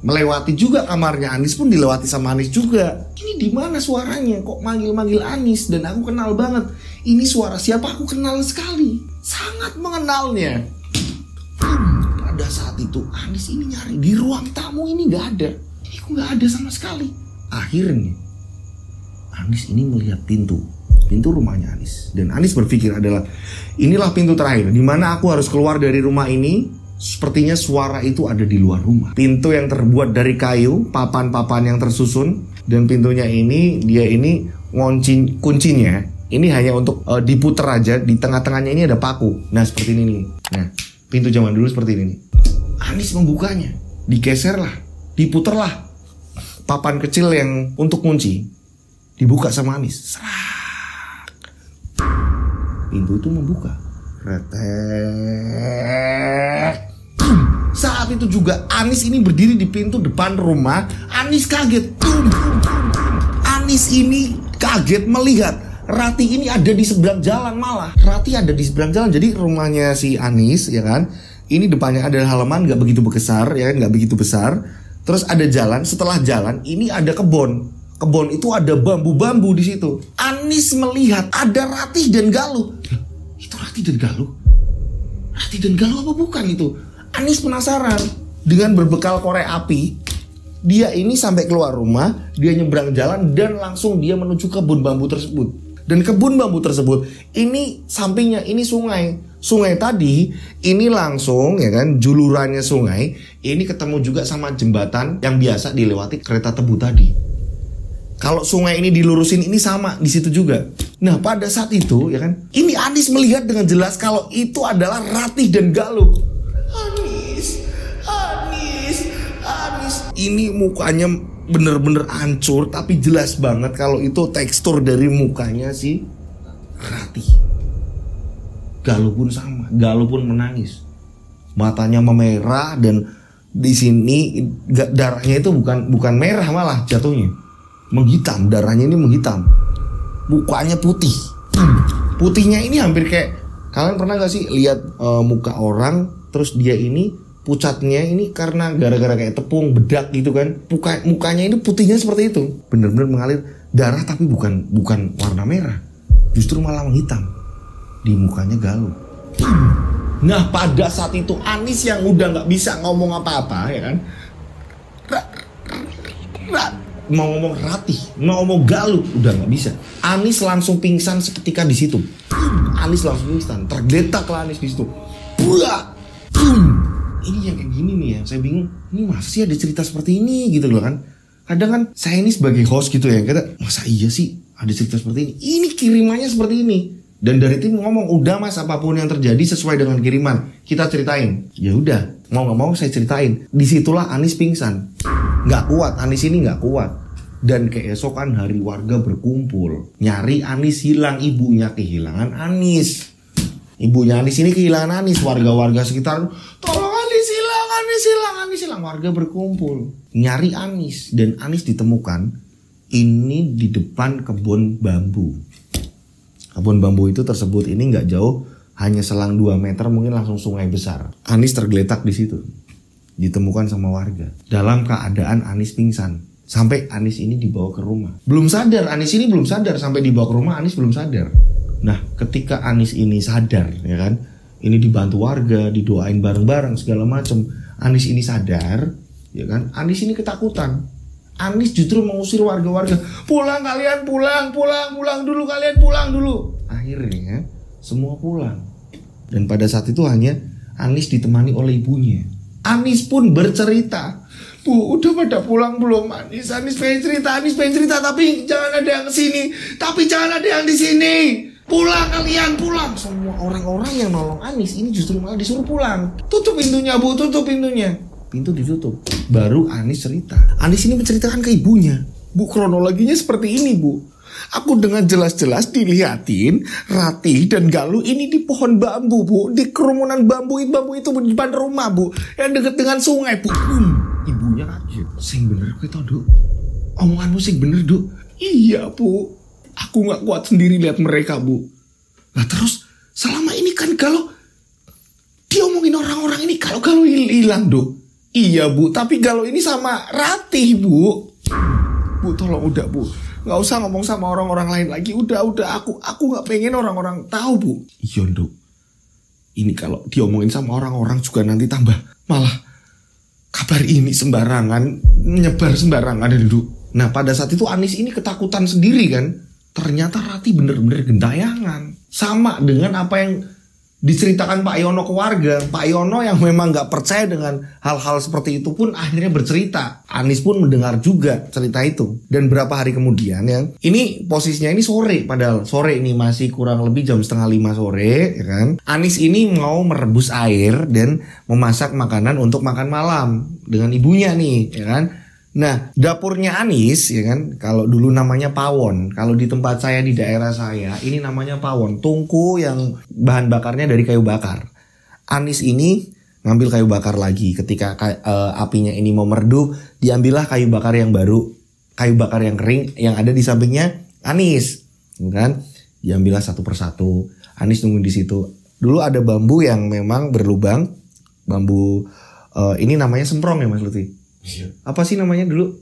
melewati juga kamarnya Anis pun dilewati sama Anis juga. Ini di mana suaranya? Kok manggil-manggil Anis dan aku kenal banget. Ini suara siapa? Aku kenal sekali, sangat mengenalnya. Pada saat itu Anis ini nyari di ruang tamu, ini nggak ada. Ini kok nggak ada sama sekali. Akhirnya Anis ini melihat pintu rumahnya Anis, dan Anis berpikir adalah inilah pintu terakhir di mana aku harus keluar dari rumah ini. Sepertinya suara itu ada di luar rumah. Pintu yang terbuat dari kayu, papan-papan yang tersusun, dan pintunya ini dia ini kuncinya ini hanya untuk diputer aja. Di tengah-tengahnya ini ada paku. Nah seperti ini nih. Nah pintu zaman dulu seperti ini nih. Anis membukanya, digeser lah, diputer lah. Papan kecil yang untuk kunci dibuka sama Anis. Pintu itu membuka. Retek. Saat itu juga Anis ini berdiri di pintu depan rumah. Anis kaget. Anis ini kaget melihat Rati ini ada di seberang jalan malah. Rati ada di seberang jalan. Jadi rumahnya si Anis ya kan. Ini depannya ada halaman gak begitu besar ya kan, gak begitu besar. Terus ada jalan. Setelah jalan ini ada kebun. Kebun itu ada bambu-bambu di situ. Anis melihat ada Ratih dan Galuh. Itu Ratih dan Galuh. Ratih dan Galuh apa bukan itu? Anis penasaran. Dengan berbekal korek api, dia ini sampai keluar rumah, dia nyebrang jalan dan langsung dia menuju kebun bambu tersebut. Dan kebun bambu tersebut ini sampingnya ini sungai. Sungai tadi ini langsung ya kan, julurannya sungai ini ketemu juga sama jembatan yang biasa dilewati kereta tebu tadi. Kalau sungai ini dilurusin ini sama di situ juga. Nah pada saat itu ya kan, ini Anis melihat dengan jelas kalau itu adalah Ratih dan Galuh. Anis ini mukanya bener-bener hancur, tapi jelas banget kalau itu tekstur dari mukanya si Ratih. Galuh pun sama, Galuh pun menangis, matanya memerah dan di sini darahnya itu bukan merah malah jatuhnya menghitam, darahnya ini menghitam, mukanya putih. Putihnya ini hampir kayak, kalian pernah gak sih lihat muka orang terus dia ini pucatnya ini karena gara-gara kayak tepung bedak gitu kan, mukanya ini putihnya seperti itu, bener-bener mengalir darah tapi bukan warna merah, justru malah menghitam di mukanya Galuh. Nah pada saat itu Anis yang udah nggak bisa ngomong apa-apa ya kan, mau ngomong Ratih, mau ngomong Galuh udah nggak bisa. Anis langsung pingsan seketika di situ. Anis langsung pingsan, tergeletak lah Anis di situ. Ini yang kayak gini nih ya, saya bingung. Ini masa sih ada cerita seperti ini gitu loh kan? Kadang kan saya ini sebagai host gitu ya, kata masa iya sih ada cerita seperti ini? Ini kirimannya seperti ini. Dan dari tim ngomong, udah mas apapun yang terjadi sesuai dengan kiriman kita ceritain. Ya udah, mau nggak mau saya ceritain. Disitulah Anis pingsan, nggak kuat. Anis ini nggak kuat. Dan keesokan hari warga berkumpul nyari Anis hilang, ibunya kehilangan Anis. Ibunya Anis ini kehilangan Anis. Warga-warga sekitar, tolong Anis hilang, Anis hilang, Anis hilang. Warga berkumpul nyari Anis dan Anis ditemukan ini di depan kebun bambu. Kebun bambu itu tersebut ini nggak jauh, hanya selang 2 meter mungkin langsung sungai besar. Anis tergeletak di situ, ditemukan sama warga dalam keadaan Anis pingsan. Sampai Anis ini dibawa ke rumah, belum sadar. Anis ini belum sadar sampai dibawa ke rumah. Anis belum sadar. Nah, ketika Anis ini sadar, ya kan, ini dibantu warga, didoain bareng-bareng segala macam. Anis ini sadar, ya kan. Anis ini ketakutan. Anis justru mengusir warga-warga, pulang kalian, pulang dulu kalian, pulang dulu. Akhirnya semua pulang. Dan pada saat itu hanya Anis ditemani oleh ibunya. Anis pun bercerita, Bu, udah pada pulang belum Anis? Anis pengen cerita, tapi jangan ada yang kesini, tapi jangan ada yang di sini. Pulang kalian, pulang. Semua orang-orang yang nolong Anis ini justru malah disuruh pulang. Tutup pintunya Bu, tutup pintunya. Pintu ditutup. Baru Anis cerita. Anis ini menceritakan ke ibunya. Bu, kronologinya seperti ini Bu. Aku dengan jelas-jelas dilihatin Ratih dan Galuh ini di pohon bambu Bu. Di kerumunan bambu itu di depan rumah Bu, yang dekat dengan sungai Bu. Ibunya kaget. Sing bener kowe to, Duk? Omonganmu sing bener, Duk? Iya Bu, aku gak kuat sendiri lihat mereka Bu. Nah terus selama ini kan Galuh diomongin orang-orang ini kalau Galuh hilang Duk. Iya Bu, tapi Galuh ini sama Ratih Bu. Bu tolong udah Bu, nggak usah ngomong sama orang-orang lain lagi. Udah aku nggak pengen orang-orang tahu Bu. Iya Duk, ini kalau diomongin sama orang-orang juga nanti tambah malah kabar ini sembarangan, menyebar sembarangan Duk. Nah pada saat itu Anis ini ketakutan sendiri kan. Ternyata Ratih bener-bener gentayangan, sama dengan apa yang diceritakan Pak Yono ke warga, Pak Yono yang memang nggak percaya dengan hal-hal seperti itu pun akhirnya bercerita. Anies pun mendengar juga cerita itu. Dan berapa hari kemudian ya, ini posisinya ini sore, padahal sore ini masih kurang lebih jam 4:30 sore, ya kan? Anies ini mau merebus air dan memasak makanan untuk makan malam dengan ibunya nih, ya kan? Nah, dapurnya Anies, ya kan, kalau dulu namanya pawon. Kalau di tempat saya, di daerah saya, ini namanya pawon. Tungku yang bahan bakarnya dari kayu bakar. Anies ini ngambil kayu bakar lagi. Ketika apinya ini mau meredup, diambillah kayu bakar yang baru, kayu bakar yang kering yang ada di sampingnya Anies, kan? Diambillah satu persatu. Anies nunggu di situ. Dulu ada bambu yang memang berlubang, bambu ini namanya semprong ya Mas Lutfi? Apa sih namanya dulu?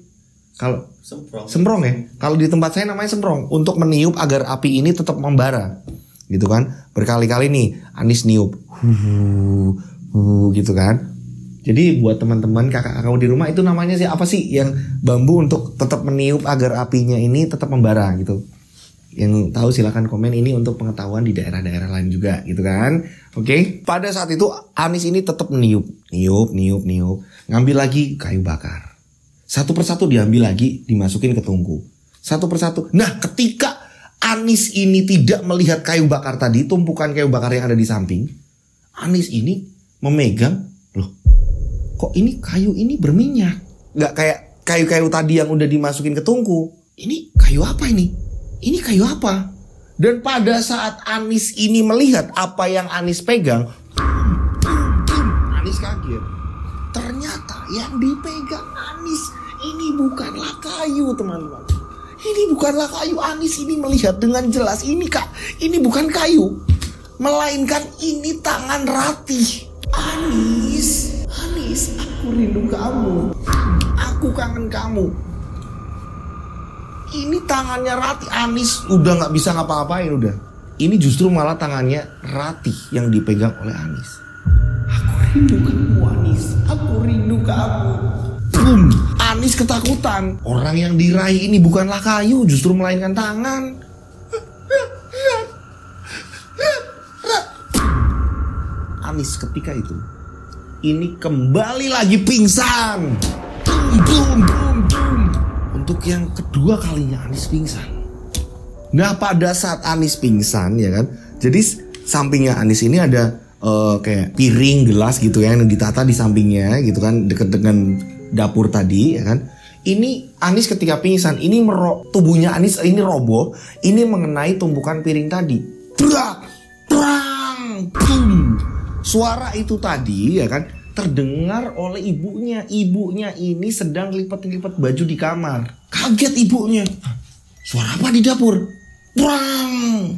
Kalau semprong ya. Kalau di tempat saya namanya semprong, untuk meniup agar api ini tetap membara, gitu kan? Berkali-kali nih Anies niup, gitu kan? Jadi buat teman-teman kakak-kakak di rumah itu namanya sih apa sih yang bambu untuk tetap meniup agar apinya ini tetap membara gitu. Yang tahu silakan komen, ini untuk pengetahuan di daerah-daerah lain juga gitu kan. Oke. Pada saat itu Anies ini tetap niup, ngambil lagi kayu bakar. Satu persatu diambil lagi, dimasukin ke tungku. Satu persatu. Nah, ketika Anies ini tidak melihat kayu bakar tadi, tumpukan kayu bakar yang ada di samping, Anies ini memegang, loh, kok ini kayu ini berminyak? Nggak kayak kayu-kayu tadi yang udah dimasukin ke tungku. Ini kayu apa ini? Ini kayu apa? Dan pada saat Anies ini melihat apa yang Anies pegang, Anies kaget. Ternyata yang dipegang Anies ini bukanlah kayu, teman-teman. Ini bukanlah kayu. Anies ini melihat dengan jelas, ini ini bukan kayu, melainkan ini tangan Ratih. Anies, aku rindu kamu. Aku kangen kamu. Ini tangannya Ratih. Anies udah gak bisa ngapa-ngapain udah. Ini justru malah tangannya Ratih yang dipegang oleh Anies. Aku rindu kamu Anies. Aku rindu kamu. Boom. Anies ketakutan. Orang yang diraih ini bukanlah kayu, justru melainkan tangan. Anies ketika itu ini kembali lagi pingsan. Boom. Untuk yang kedua kalinya Anies pingsan. Nah, pada saat Anies pingsan ya kan, jadi sampingnya Anies ini ada kayak piring, gelas gitu ya, yang ditata di sampingnya gitu kan, deket dengan dapur tadi ya kan. Ini Anies ketika pingsan, ini tubuhnya Anies ini roboh, ini mengenai tumpukan piring tadi. Brak, prang, boom. Suara itu tadi ya kan terdengar oleh ibunya. Ibunya ini sedang lipat-lipat baju di kamar. Kaget ibunya. Suara apa di dapur? Prang.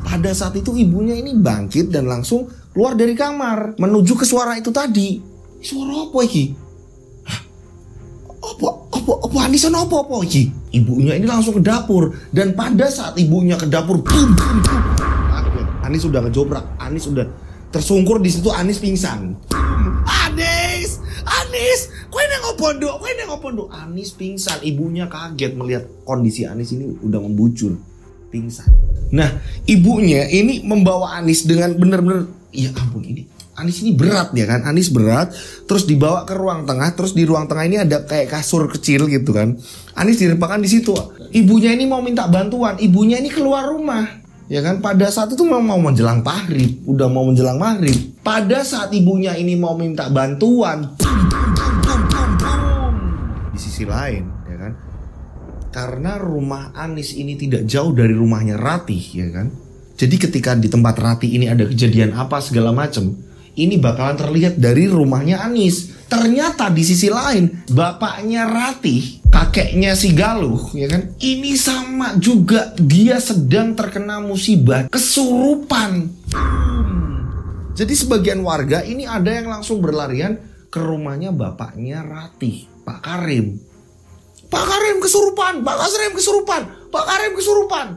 Pada saat itu ibunya ini bangkit dan langsung keluar dari kamar menuju ke suara itu tadi. Suara apa iki? Apa Anies apa iki? Ibunya ini langsung ke dapur, dan pada saat ibunya ke dapur, boom. Anies sudah ngejobrak. Anies sudah tersungkur di situ. Anies pingsan. Anies, kowe nang opo nduk? Anies pingsan. Ibunya kaget melihat kondisi Anies ini udah membujur, pingsan. Nah, ibunya ini membawa Anies dengan benar-benar, ya ampun, ini Anies ini berat ya kan. Anies berat, terus dibawa ke ruang tengah. Terus di ruang tengah ini ada kayak kasur kecil gitu kan. Anies diletakkan di situ. Ibunya ini mau minta bantuan. Ibunya ini keluar rumah. Ya kan, pada saat itu mau menjelang maghrib, udah mau menjelang maghrib. Pada saat ibunya ini mau minta bantuan, di sisi lain, ya kan, karena rumah Anies ini tidak jauh dari rumahnya Ratih, ya kan. Jadi ketika di tempat Ratih ini ada kejadian apa segala macam, ini bakalan terlihat dari rumahnya Anies. Ternyata di sisi lain, bapaknya Ratih, kakeknya si Galuh, ya kan, ini sama juga, dia sedang terkena musibah kesurupan. Jadi sebagian warga ini ada yang langsung berlarian ke rumahnya bapaknya Ratih, Pak Karim. Pak Karim kesurupan, Pak Karim kesurupan, Pak Karim kesurupan.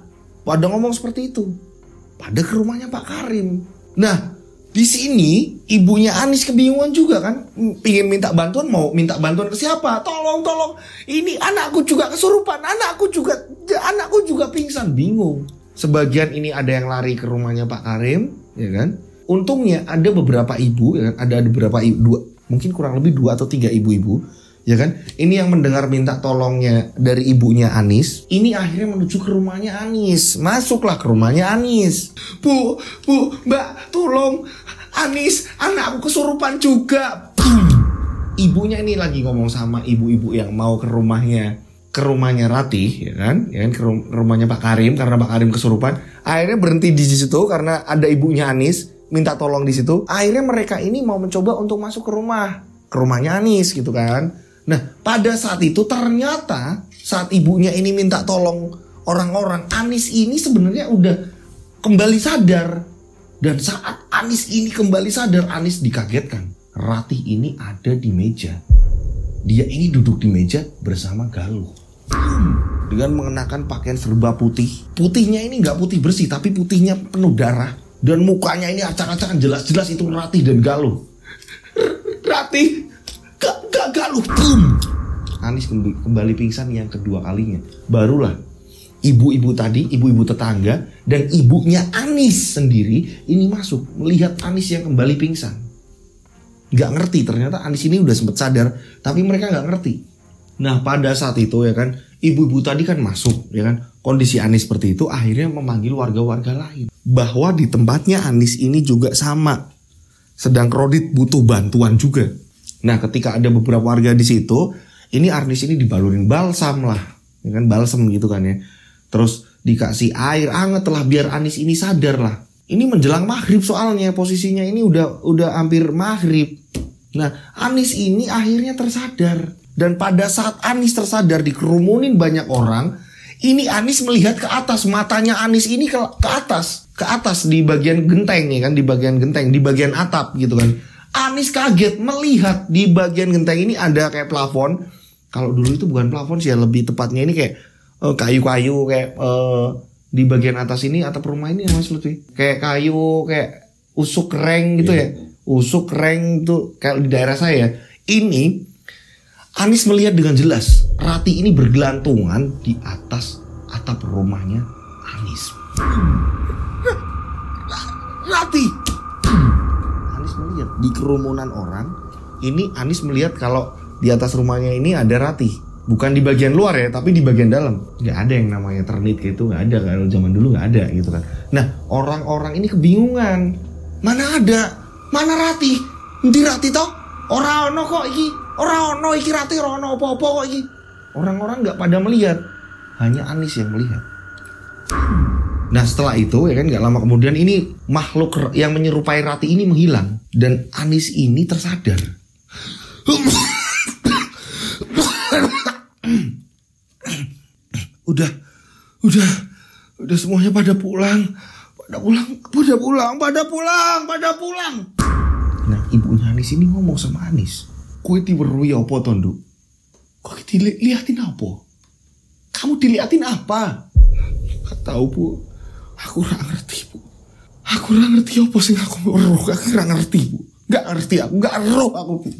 Pada ngomong seperti itu. Pada ke rumahnya Pak Karim. Nah, di sini ibunya Anies kebingungan juga kan, pingin minta bantuan, mau minta bantuan ke siapa? Tolong, ini anakku juga kesurupan, anakku juga pingsan, bingung. Sebagian ini ada yang lari ke rumahnya Pak Karim, ya kan? Untungnya ada beberapa ibu, ya kan? Ada beberapa ibu, mungkin kurang lebih 2 atau 3 ibu-ibu, ya kan? Ini yang mendengar minta tolongnya dari ibunya Anis. Ini akhirnya menuju ke rumahnya Anis. Masuklah ke rumahnya Anis. Bu, Mbak, tolong. Anis, anakku kesurupan juga. Ibunya ini lagi ngomong sama ibu-ibu yang mau ke rumahnya Ratih, ya kan? Ke rumahnya Pak Karim karena Pak Karim kesurupan. Akhirnya berhenti di situ karena ada ibunya Anis minta tolong di situ. Akhirnya mereka ini mau mencoba untuk masuk ke rumahnya Anis gitu kan. Nah, pada saat itu ternyata saat ibunya ini minta tolong orang-orang, Anis ini sebenarnya udah kembali sadar. Dan saat Anis ini kembali sadar, Anis dikagetkan. Ratih ini ada di meja. Dia ini duduk di meja bersama Galuh. Dengan mengenakan pakaian serba putih. Putihnya ini nggak putih bersih, tapi putihnya penuh darah. Dan mukanya ini acak-acakan, jelas-jelas itu Ratih dan Galuh. Ratih, Galuh. Anis kembali pingsan yang kedua kalinya. Barulah ibu-ibu tadi, ibu-ibu tetangga dan ibunya Anis sendiri ini masuk melihat Anis yang kembali pingsan. Gak ngerti, ternyata Anis ini udah sempet sadar, tapi mereka gak ngerti. Nah, pada saat itu ya kan, ibu-ibu tadi kan masuk, ya kan, kondisi Anis seperti itu, akhirnya memanggil warga-warga lain bahwa di tempatnya Anis ini juga sama, sedang kredit butuh bantuan juga. Nah, ketika ada beberapa warga di situ, ini Anis ini dibalurin balsam lah, ya kan, balsam gitu kan ya. Terus dikasih air hangat lah biar Anis ini sadar lah. Ini menjelang maghrib soalnya, posisinya ini udah hampir maghrib. Nah, Anis ini akhirnya tersadar. Dan pada saat Anis tersadar dikerumunin banyak orang, ini Anis melihat ke atas, matanya Anis ini ke atas di bagian genteng ya kan, di bagian atap gitu kan. Anis kaget melihat di bagian genteng ini ada kayak plafon. Kalau dulu itu bukan plafon sih ya, lebih tepatnya ini kayak kayu-kayu kayak di bagian atas ini atap rumah ini Mas Lutfi. Kayak kayu, kayak usuk reng gitu ya. Usuk reng tuh kayak di daerah saya. Ini Anis melihat dengan jelas Ratih ini bergelantungan di atas atap rumahnya Anis. Ratih. Anis melihat di kerumunan orang. Ini Anis melihat kalau di atas rumahnya ini ada Ratih. Bukan di bagian luar ya, tapi di bagian dalam. Gak ada yang namanya ternit kayak itu, gak ada. Kalau zaman dulu gak ada gitu kan. Nah, orang-orang ini kebingungan. Mana ada? Mana Ratih? Nanti Ratih toh? Ora ono kok iki. Ora ono iki Ratih, ora ono apa-apa kok iki. Orang-orang gak pada melihat. Hanya Anis yang melihat. Nah, setelah itu ya kan gak lama kemudian ini makhluk yang menyerupai Ratih ini menghilang. Dan Anis ini tersadar. Udah semuanya pada pulang. Nah, ibunya Anis ini ngomong sama Anis, "Kowe diweruhi apa to, Nduk? Kowe diliatin apa? Kamu diliatin apa?" "Gak tahu, Bu. Aku ora ngerti, Bu. Aku ora ngerti apa sing aku weruh. Aku ora ngerti, Bu. Gak ngerti aku, gak roh aku, Bu."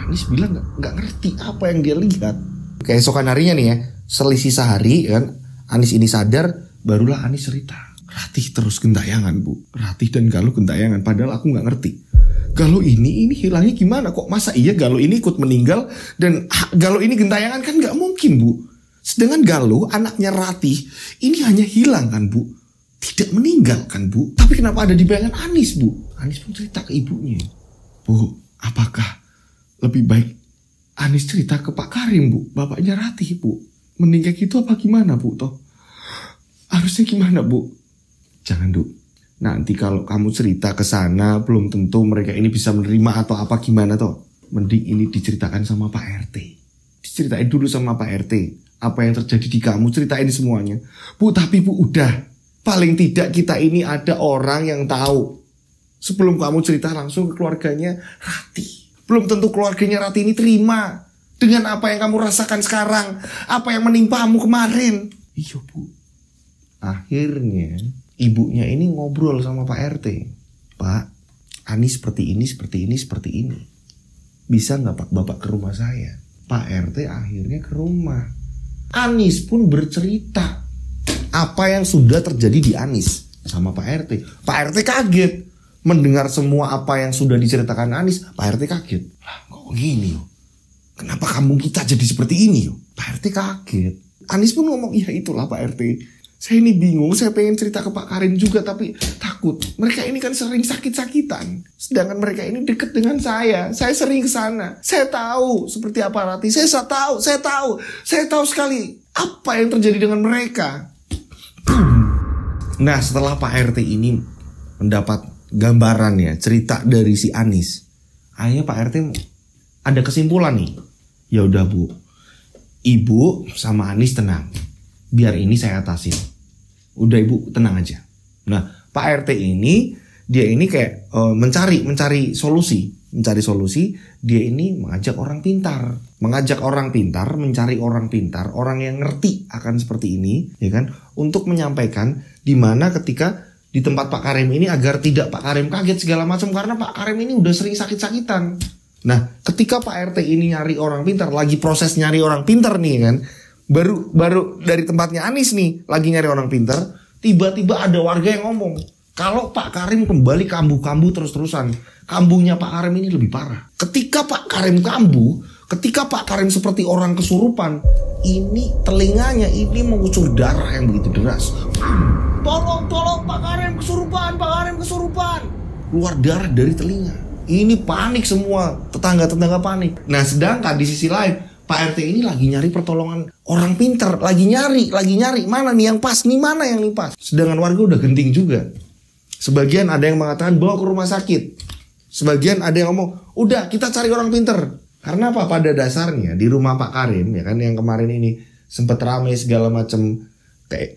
Anis bilang gak ngerti apa yang dia lihat. Keesokan harinya nih ya, selisih sehari kan, Anis ini sadar, barulah Anis cerita. Ratih terus gentayangan, Bu. Ratih dan Galuh gentayangan, padahal aku gak ngerti. Galuh ini hilangnya gimana? Kok masa iya Galuh ini ikut meninggal dan Galuh ini gentayangan? Kan gak mungkin, Bu. Sedangkan Galuh, anaknya Ratih, ini hanya hilang kan, Bu. Tidak meninggal kan, Bu. Tapi kenapa ada di bayangan Anis, Bu? Anis pun cerita ke ibunya. "Bu, apakah lebih baik Anis cerita ke Pak Karim, Bu, bapaknya Ratih, Bu? Meninggal gitu apa gimana, Bu, toh? Harusnya gimana, Bu?" "Jangan, Duk. Nanti kalau kamu cerita ke sana, belum tentu mereka ini bisa menerima atau apa gimana, toh. Mending ini diceritakan sama Pak RT. Diceritain dulu sama Pak RT. Apa yang terjadi di kamu, ceritain semuanya. Bu, tapi Bu, udah. Paling tidak kita ini ada orang yang tahu. Sebelum kamu cerita langsung ke keluarganya Ratih. Belum tentu keluarganya Ratih ini terima dengan apa yang kamu rasakan sekarang, apa yang menimpamu kemarin." "Iya, Bu." Akhirnya ibunya ini ngobrol sama Pak RT. "Pak, Anis seperti ini. Bisa gak Pak Bapak ke rumah saya?" Pak RT akhirnya ke rumah. Anis pun bercerita apa yang sudah terjadi di Anis. sama Pak RT. Pak RT kaget mendengar semua apa yang sudah diceritakan Anies. Pak RT kaget. Lah kok gini yo? Kenapa kampung kita jadi seperti ini yo? Pak RT kaget. Anies pun ngomong, iya itulah Pak RT. Saya ini bingung, saya pengen cerita ke Pak Karim juga tapi takut. Mereka ini kan sering sakit-sakitan. Sedangkan mereka ini dekat dengan saya. Saya sering ke sana. Saya tahu seperti apa Rati. Saya tahu sekali apa yang terjadi dengan mereka. Nah, setelah Pak RT ini mendapat gambaran ya, cerita dari si Anies, akhirnya Pak RT ada kesimpulan nih. Ya udah Bu, Ibu sama Anies tenang. Biar ini saya atasin. Udah Ibu tenang aja. Nah, Pak RT ini dia ini kayak mencari solusi. Dia ini mengajak orang pintar, mencari orang pintar, orang yang ngerti akan seperti ini, ya kan, untuk menyampaikan di mana ketika di tempat Pak Karim ini agar tidak Pak Karim kaget segala macam karena Pak Karim ini udah sering sakit-sakitan. Nah, ketika Pak RT ini nyari orang pintar, lagi proses nyari orang pintar nih kan, baru dari tempatnya Anies nih lagi nyari orang pintar, tiba-tiba ada warga yang ngomong, kalau Pak Karim kembali kambuh-kambuh terus-terusan, kambuhnya Pak Karim ini lebih parah. Ketika Pak Karim kambuh, ketika Pak Karim seperti orang kesurupan, ini telinganya ini mengucur darah yang begitu deras. Tolong Pak Karim kesurupan. Keluar darah dari telinga. Ini panik semua, tetangga-tetangga panik. Nah, sedangkan di sisi lain Pak RT ini lagi nyari pertolongan orang pintar, lagi nyari, mana nih yang pas, mana yang pas. Sedangkan warga udah genting juga. Sebagian ada yang mengatakan bawa ke rumah sakit. Sebagian ada yang ngomong, udah kita cari orang pintar. Karena apa? Pada dasarnya di rumah Pak Karim ya kan, yang kemarin ini sempat ramai segala macam,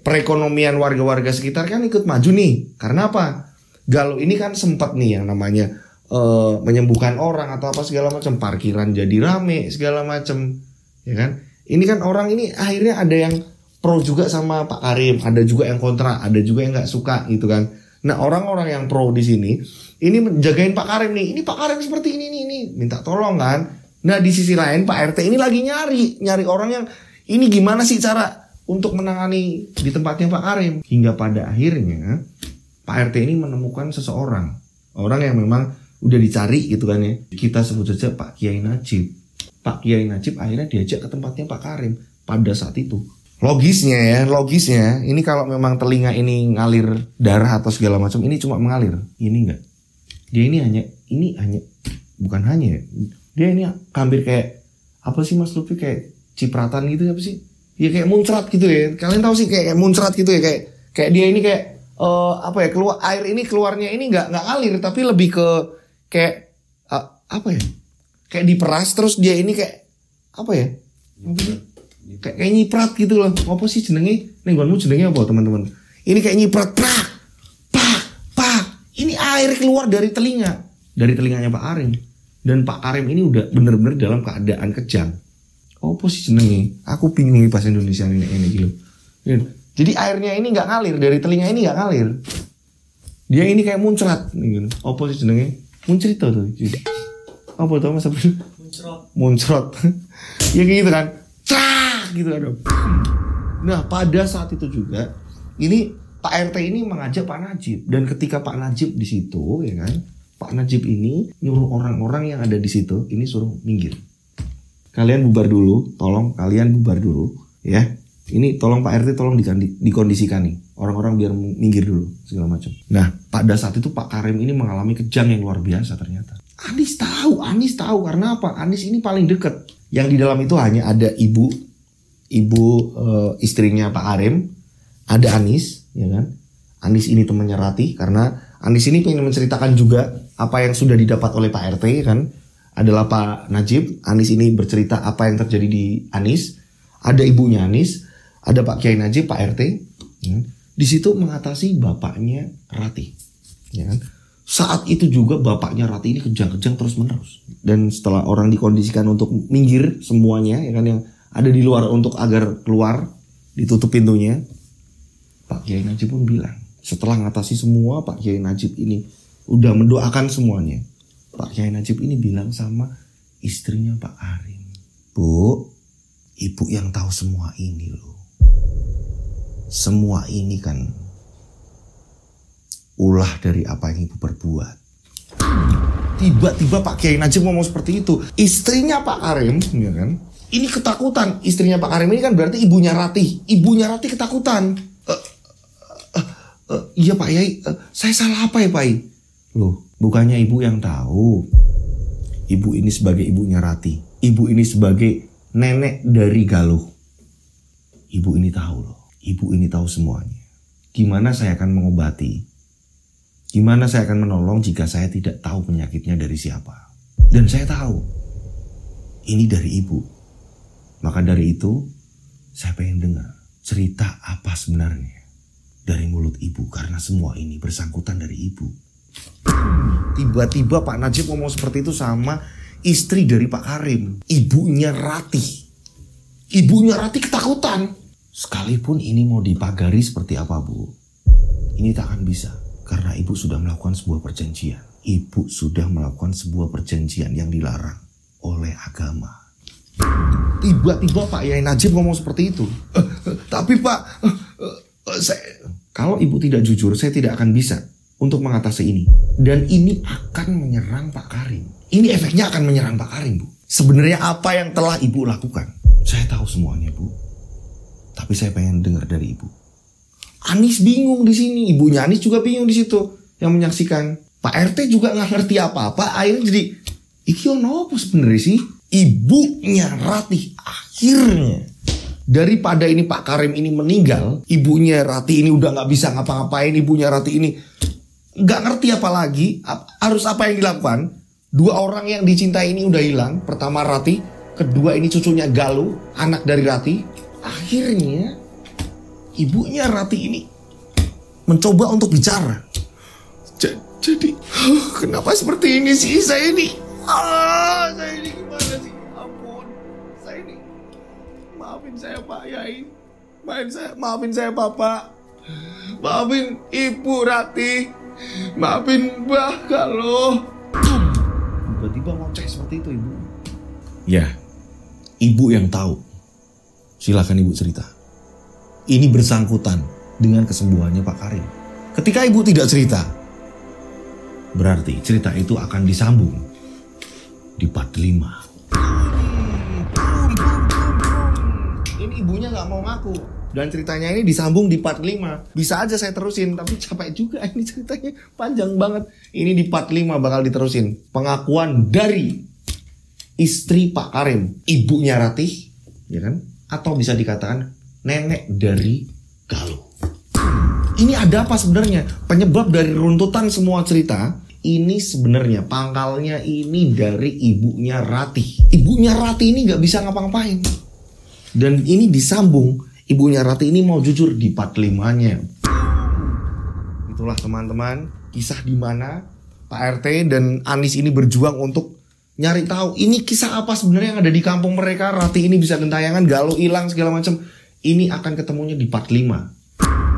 perekonomian warga-warga sekitar kan ikut maju nih. Karena apa? Galuh ini kan sempat nih yang namanya menyembuhkan orang atau apa segala macam, parkiran jadi rame segala macam, ya kan. Ini kan orang ini akhirnya ada yang pro juga sama Pak Karim, ada juga yang kontra, ada juga yang nggak suka gitu kan. Nah, orang-orang yang pro di sini ini menjagain Pak Karim nih. Ini Pak Karim seperti ini minta tolong kan. Nah, di sisi lain Pak RT ini lagi nyari orang yang ini gimana sih cara untuk menangani di tempatnya Pak Karim. Hingga pada akhirnya Pak RT ini menemukan seseorang, orang yang memang udah dicari gitu kan ya. Kita sebut saja Pak Kiai Najib. Pak Kiai Najib akhirnya diajak ke tempatnya Pak Karim pada saat itu. Logisnya ini kalau memang telinga ini ngalir darah atau segala macam, ini cuma mengalir. Ini enggak. Dia ini hanya bukan hanya ya. Dia ini hampir kayak apa sih Mas Lupi, kayak cipratan gitu apa sih? Ya kayak muncrat gitu ya. Kalian tahu sih kayak muncrat gitu ya, kayak dia ini kayak apa ya, keluar air ini keluarnya ini nggak ngalir tapi lebih ke kayak apa ya, kayak diperas terus dia ini kayak apa ya, kayak nyiprat gitu loh. Apa sih jenenge? Nih gonmu jenenge apa teman-teman? Ini kayak nyiprat, pak. Ini air keluar dari telinganya Pak Karim. Dan Pak Karim ini udah bener-bener dalam keadaan kejang. Apa sih jenenge? Aku bingung nih bahasa Indonesia ini gitu. Jadi airnya ini nggak ngalir dari telinga, ini nggak ngalir. Dia ini kayak muncrat gitu. Apa sih jenenge? Muncrit tuh. Apa tuh Mas? Muncrat. Ya kayak gitu kan. Gitu kan. Nah, pada saat itu juga ini Pak RT ini mengajak Pak Najib, dan ketika Pak Najib di situ ya kan, Pak Najib ini nyuruh orang-orang yang ada di situ ini suruh minggir. Kalian bubar dulu, tolong kalian bubar dulu ya. Ini tolong Pak RT tolong dikondisikan nih orang-orang biar minggir dulu segala macam. Nah, pada saat itu Pak Karim ini mengalami kejang yang luar biasa ternyata. Anies tahu karena apa? Anies ini paling dekat. Yang di dalam itu hanya ada ibu istrinya Pak Karim, ada Anies, ya kan? Anies ini temannya Rati, karena Anies ini pengen menceritakan juga apa yang sudah didapat oleh Pak RT kan. Adalah Pak Najib. Anies ini bercerita apa yang terjadi di Anies. Ada ibunya Anies, ada Pak Kiai Najib, Pak RT. Ya. Di situ mengatasi bapaknya Rati, ya kan? Saat itu juga bapaknya Rati ini kejang-kejang terus-menerus. Dan setelah orang dikondisikan untuk minggir semuanya, ya kan, yang ada di luar untuk agar keluar, ditutup pintunya, Pak Kiai Najib pun bilang, setelah ngatasi semua, Pak Kiai Najib ini udah mendoakan semuanya. Pak Kiai Najib ini bilang sama istrinya Pak Karim, Bu, ibu yang tahu semua ini loh. Semua ini kan ulah dari apa yang ibu perbuat. Tiba-tiba Pak Kiai Najib ngomong seperti itu. Istrinya Pak Karim, ya kan? Ini ketakutan. Istrinya Pak Karim ini kan berarti ibunya Ratih. Ibunya Ratih ketakutan. Iya Pak Yai, saya salah apa ya Pak Yai? Loh, bukannya ibu yang tahu. Ibu ini sebagai ibunya Ratih. Ibu ini sebagai nenek dari Galuh. Ibu ini tahu loh. Ibu ini tahu semuanya. Gimana saya akan mengobati? Gimana saya akan menolong jika saya tidak tahu penyakitnya dari siapa? Dan saya tahu ini dari ibu. Maka dari itu saya pengen dengar cerita apa sebenarnya dari mulut ibu. Karena semua ini bersangkutan dari ibu. Tiba-tiba Pak Najib ngomong seperti itu sama istri dari Pak Karim. Ibunya Ratih. Ibunya Ratih ketakutan. Sekalipun ini mau dipagari seperti apa Bu, ini tak akan bisa. Karena ibu sudah melakukan sebuah perjanjian. Ibu sudah melakukan sebuah perjanjian yang dilarang oleh agama. Tiba-tiba Pak Yai Najib ngomong seperti itu. Tapi Pak, kalau ibu tidak jujur, saya tidak akan bisa untuk mengatasi ini. Dan ini akan menyerang Pak Karim. Ini efeknya akan menyerang Pak Karim, Bu. Sebenarnya apa yang telah ibu lakukan? Saya tahu semuanya, Bu. Tapi saya pengen dengar dari ibu. Anis bingung di sini, ibunya Anis juga bingung di situ yang menyaksikan. Pak RT juga nggak ngerti apa-apa. Akhirnya jadi, iki ono apa sebenarnya sih? Ibunya Ratih akhirnya, daripada ini Pak Karim ini meninggal, ibunya Ratih ini udah nggak bisa ngapa-ngapain. Ibunya Ratih ini nggak ngerti apa lagi, harus apa yang dilakukan. Dua orang yang dicintai ini udah hilang. Pertama Ratih, kedua ini cucunya Galuh, anak dari Ratih. Akhirnya ibunya Ratih ini mencoba untuk bicara. Jadi kenapa seperti ini sih saya ini? Saya ini gimana sih? Ampun, saya ini. Maafin saya Pak Yai. Maafin saya Bapak. Maafin Ibu Ratih. Maafin Mbah Galuh. Tiba-tiba ngoceh seperti itu ibu. Ya, ibu yang tahu. Silakan ibu cerita. Ini bersangkutan dengan kesembuhannya Pak Karim. Ketika ibu tidak cerita, berarti cerita itu akan disambung di part 5. Ini ibunya gak mau ngaku. Dan ceritanya ini disambung di part 5. Bisa aja saya terusin, tapi capek juga. Ini ceritanya panjang banget. Ini di part 5 bakal diterusin. Pengakuan dari istri Pak Karim, ibunya Ratih, ya kan? Atau bisa dikatakan nenek dari Galuh. Ini ada apa sebenarnya? Penyebab dari runtutan semua cerita ini sebenarnya pangkalnya ini dari ibunya Ratih. Ibunya Ratih ini gak bisa ngapa-ngapain. Dan ini disambung. Ibunya Ratih ini mau jujur di part 5-nya. Itulah teman-teman, kisah di mana Pak RT dan Anis ini berjuang untuk nyari tahu ini kisah apa sebenarnya yang ada di kampung mereka. Ratih ini bisa gentayangan, Galuh hilang segala macam. Ini akan ketemunya di part 5.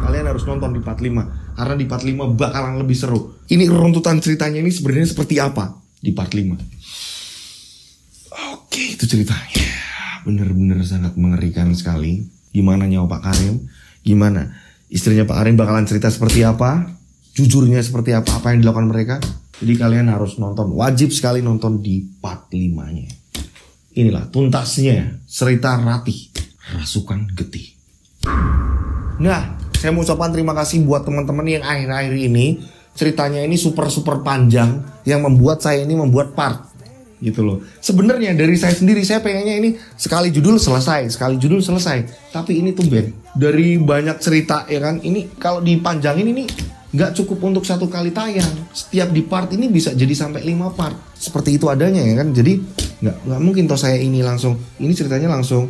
Kalian harus nonton di part 5. Karena di part 5 bakalan lebih seru. Ini runtutan ceritanya ini sebenarnya seperti apa di part 5. Oke, itu ceritanya. Bener-bener sangat mengerikan sekali. Gimana nyawa Pak Karim? Gimana istrinya Pak Karim bakalan cerita seperti apa? Jujurnya seperti apa? Apa yang dilakukan mereka? Jadi kalian harus nonton. Wajib sekali nonton di part 5-nya. Inilah tuntasnya cerita Ratih Rasukan Getih. Nah, saya mau ucapkan terima kasih buat teman-teman yang akhir-akhir ini ceritanya ini super panjang yang membuat saya ini membuat part gitu loh. Sebenarnya dari saya sendiri saya pengennya ini sekali judul selesai, tapi ini tumben dari banyak cerita ya kan. Ini kalau dipanjangin ini nggak cukup untuk satu kali tayang. Setiap di part ini bisa jadi sampai 5 part. Seperti itu adanya ya kan. Jadi nggak mungkin toh saya ini langsung ini ceritanya langsung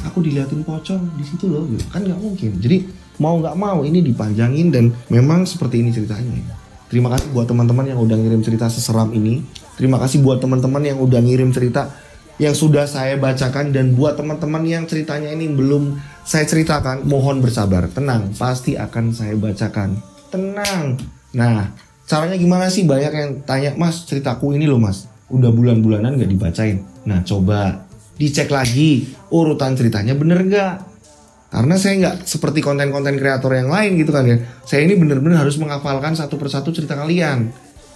aku diliatin pocong di situ loh gitu. Kan nggak mungkin. Jadi mau nggak mau ini dipanjangin dan memang seperti ini ceritanya. Terima kasih buat teman-teman yang udah ngirim cerita seseram ini. Terima kasih buat teman-teman yang udah ngirim cerita yang sudah saya bacakan. Dan buat teman-teman yang ceritanya ini belum saya ceritakan, mohon bersabar. Tenang, pasti akan saya bacakan. Tenang. Nah, caranya gimana sih? Banyak yang tanya, Mas ceritaku ini loh Mas, udah bulan-bulanan gak dibacain. Nah coba dicek lagi urutan ceritanya bener gak? Karena saya nggak seperti konten-konten kreator yang lain gitu kan ya. Saya ini bener-bener harus menghafalkan satu persatu cerita kalian.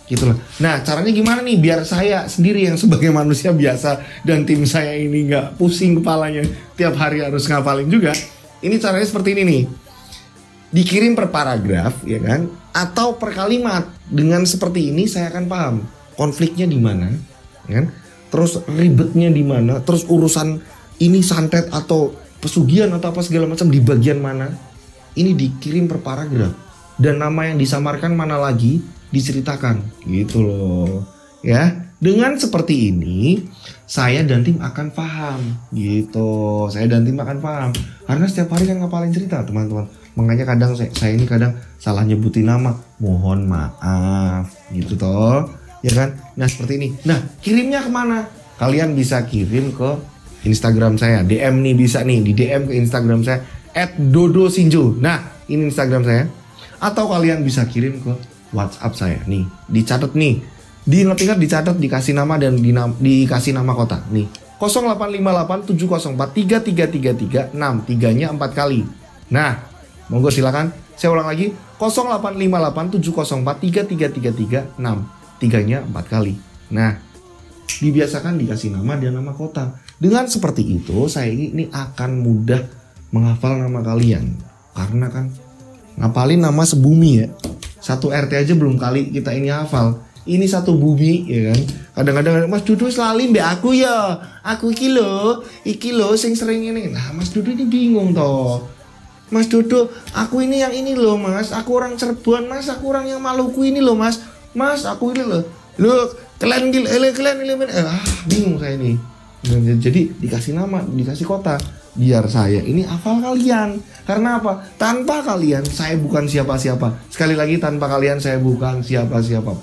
Gitu loh. Nah caranya gimana nih biar saya sendiri yang sebagai manusia biasa dan tim saya ini nggak pusing kepalanya tiap hari harus ngapalin juga. Ini caranya seperti ini nih. Dikirim per paragraf ya kan, atau per kalimat. Dengan seperti ini saya akan paham konfliknya di mana, ya kan? Terus ribetnya di mana, terus urusan ini santet atau pesugihan atau apa segala macam di bagian mana. Ini dikirim per paragraf dan nama yang disamarkan mana lagi diceritakan gitu loh ya. Dengan seperti ini saya dan tim akan paham gitu. Saya dan tim akan paham karena setiap hari kan ngapalin cerita teman-teman. Makanya kadang saya ini kadang salah nyebutin nama, mohon maaf gitu toh ya kan. Nah seperti ini. Nah kirimnya kemana? Kalian bisa kirim ke Instagram saya, DM nih bisa nih, di DM ke Instagram saya @dodosinjo. Nah, ini Instagram saya. Atau kalian bisa kirim ke WhatsApp saya nih, dicatat nih. Diingat-ingat dicatat, dikasih nama dan dikasih nama kota nih. 085870433336, 3-nya 4 kali. Nah, monggo silakan. Saya ulang lagi, 085870433336, 3-nya 4 kali. Nah, dibiasakan dikasih nama dan nama kota. Dengan seperti itu saya ini akan mudah menghafal nama kalian. Karena kan ngapalin nama sebumi ya. Satu RT aja belum kali kita ini hafal. Ini satu bumi ya kan. Kadang-kadang Mas Dudu selalu mbak aku ya. Aku iki lo sing sering ini. Nah Mas Dudu ini bingung toh. Mas Dudu aku ini yang ini loh mas. Aku orang Cirebon mas. Aku orang yang Maluku ini loh mas. Mas aku ini loh. Loh kalian bingung saya ini. Jadi dikasih nama, dikasih kota, biar saya ini hafal kalian. Karena apa? Tanpa kalian saya bukan siapa-siapa. Sekali lagi tanpa kalian saya bukan siapa-siapa.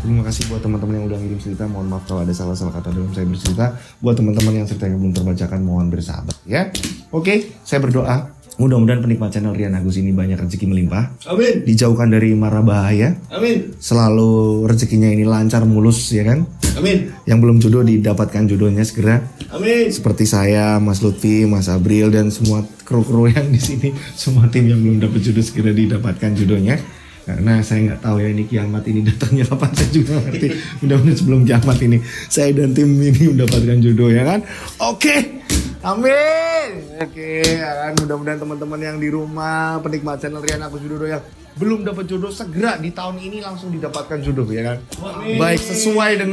Terima kasih buat teman-teman yang udah ngirim cerita. Mohon maaf kalau ada salah-salah kata dalam saya bercerita. Buat teman-teman yang ceritanya belum terbacakan, mohon bersabar ya. Oke, saya berdoa mudah-mudahan penikmat channel Rian Agus ini banyak rezeki melimpah. Amin. Dijauhkan dari mara bahaya. Amin. Selalu rezekinya ini lancar mulus ya kan. Amin. Yang belum jodoh didapatkan jodohnya segera. Amin. Seperti saya, Mas Lutfi, Mas Abril dan semua kru-kru yang di sini, semua tim yang belum dapat jodoh segera didapatkan jodohnya. Karena saya nggak tahu ya ini kiamat ini datangnya kapan, saya juga ngerti. Mudah-mudahan sebelum kiamat ini saya dan tim ini mendapatkan jodoh ya kan. Oke. Amin. Oke, ya kan mudah-mudahan teman-teman yang di rumah penikmat channel Rian Agus Widodo yang belum dapat jodoh segera di tahun ini langsung didapatkan jodoh ya kan. Amin. Baik sesuai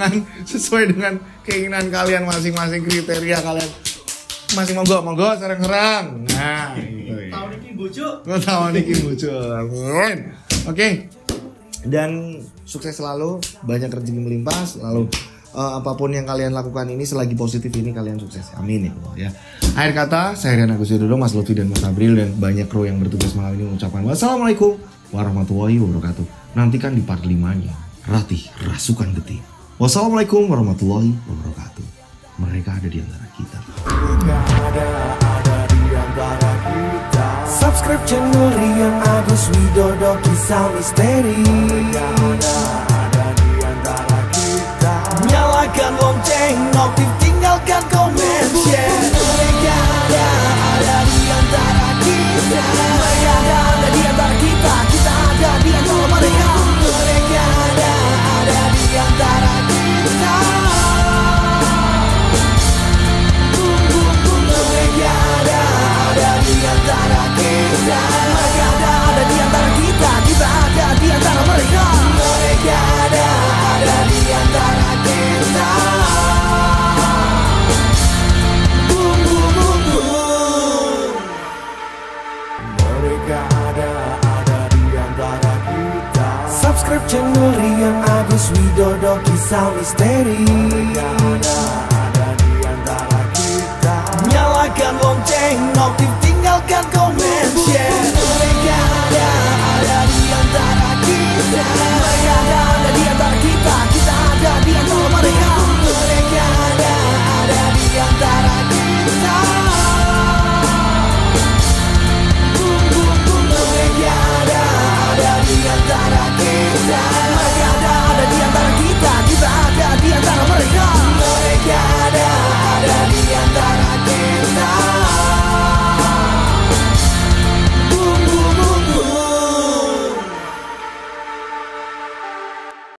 dengan keinginan kalian masing-masing, kriteria kalian masing monggo serang-serang. Nah, gitu ya. Tahun ini bojo. Tahun ini bojo. Amin. Oke. Dan sukses selalu, banyak rezeki melimpah selalu. Apapun yang kalian lakukan ini selagi positif ini kalian sukses. Amin ya Allah ya. Akhir kata saya Rian Agus Widodo, Mas Lutfi dan Mas Abril dan banyak kru yang bertugas malam ini mengucapkan wassalamualaikum warahmatullahi wabarakatuh. Nantikan di part 5-nya Ratih Rasukan Getih. Wassalamualaikum warahmatullahi wabarakatuh. Mereka ada di antara kita. Subscribe channel Rian Agus Widodo, kisah misteri. Nyalakan lonceng, notif, tinggalkan komen, share. Mereka ada di antara kita. Mereka ada di antara kita. Kita ada di antara mereka. Mereka ada di antara kita. Mereka ada di antara kita. Mereka ada di antara kita. Kita ada di antara mereka. Mereka ada di antara kita. Mereka ada di antara kita. Subscribe channel Rian Agus Widodo, kisah misteri. Mereka ada di antara kita. Nyalakan lonceng, notif.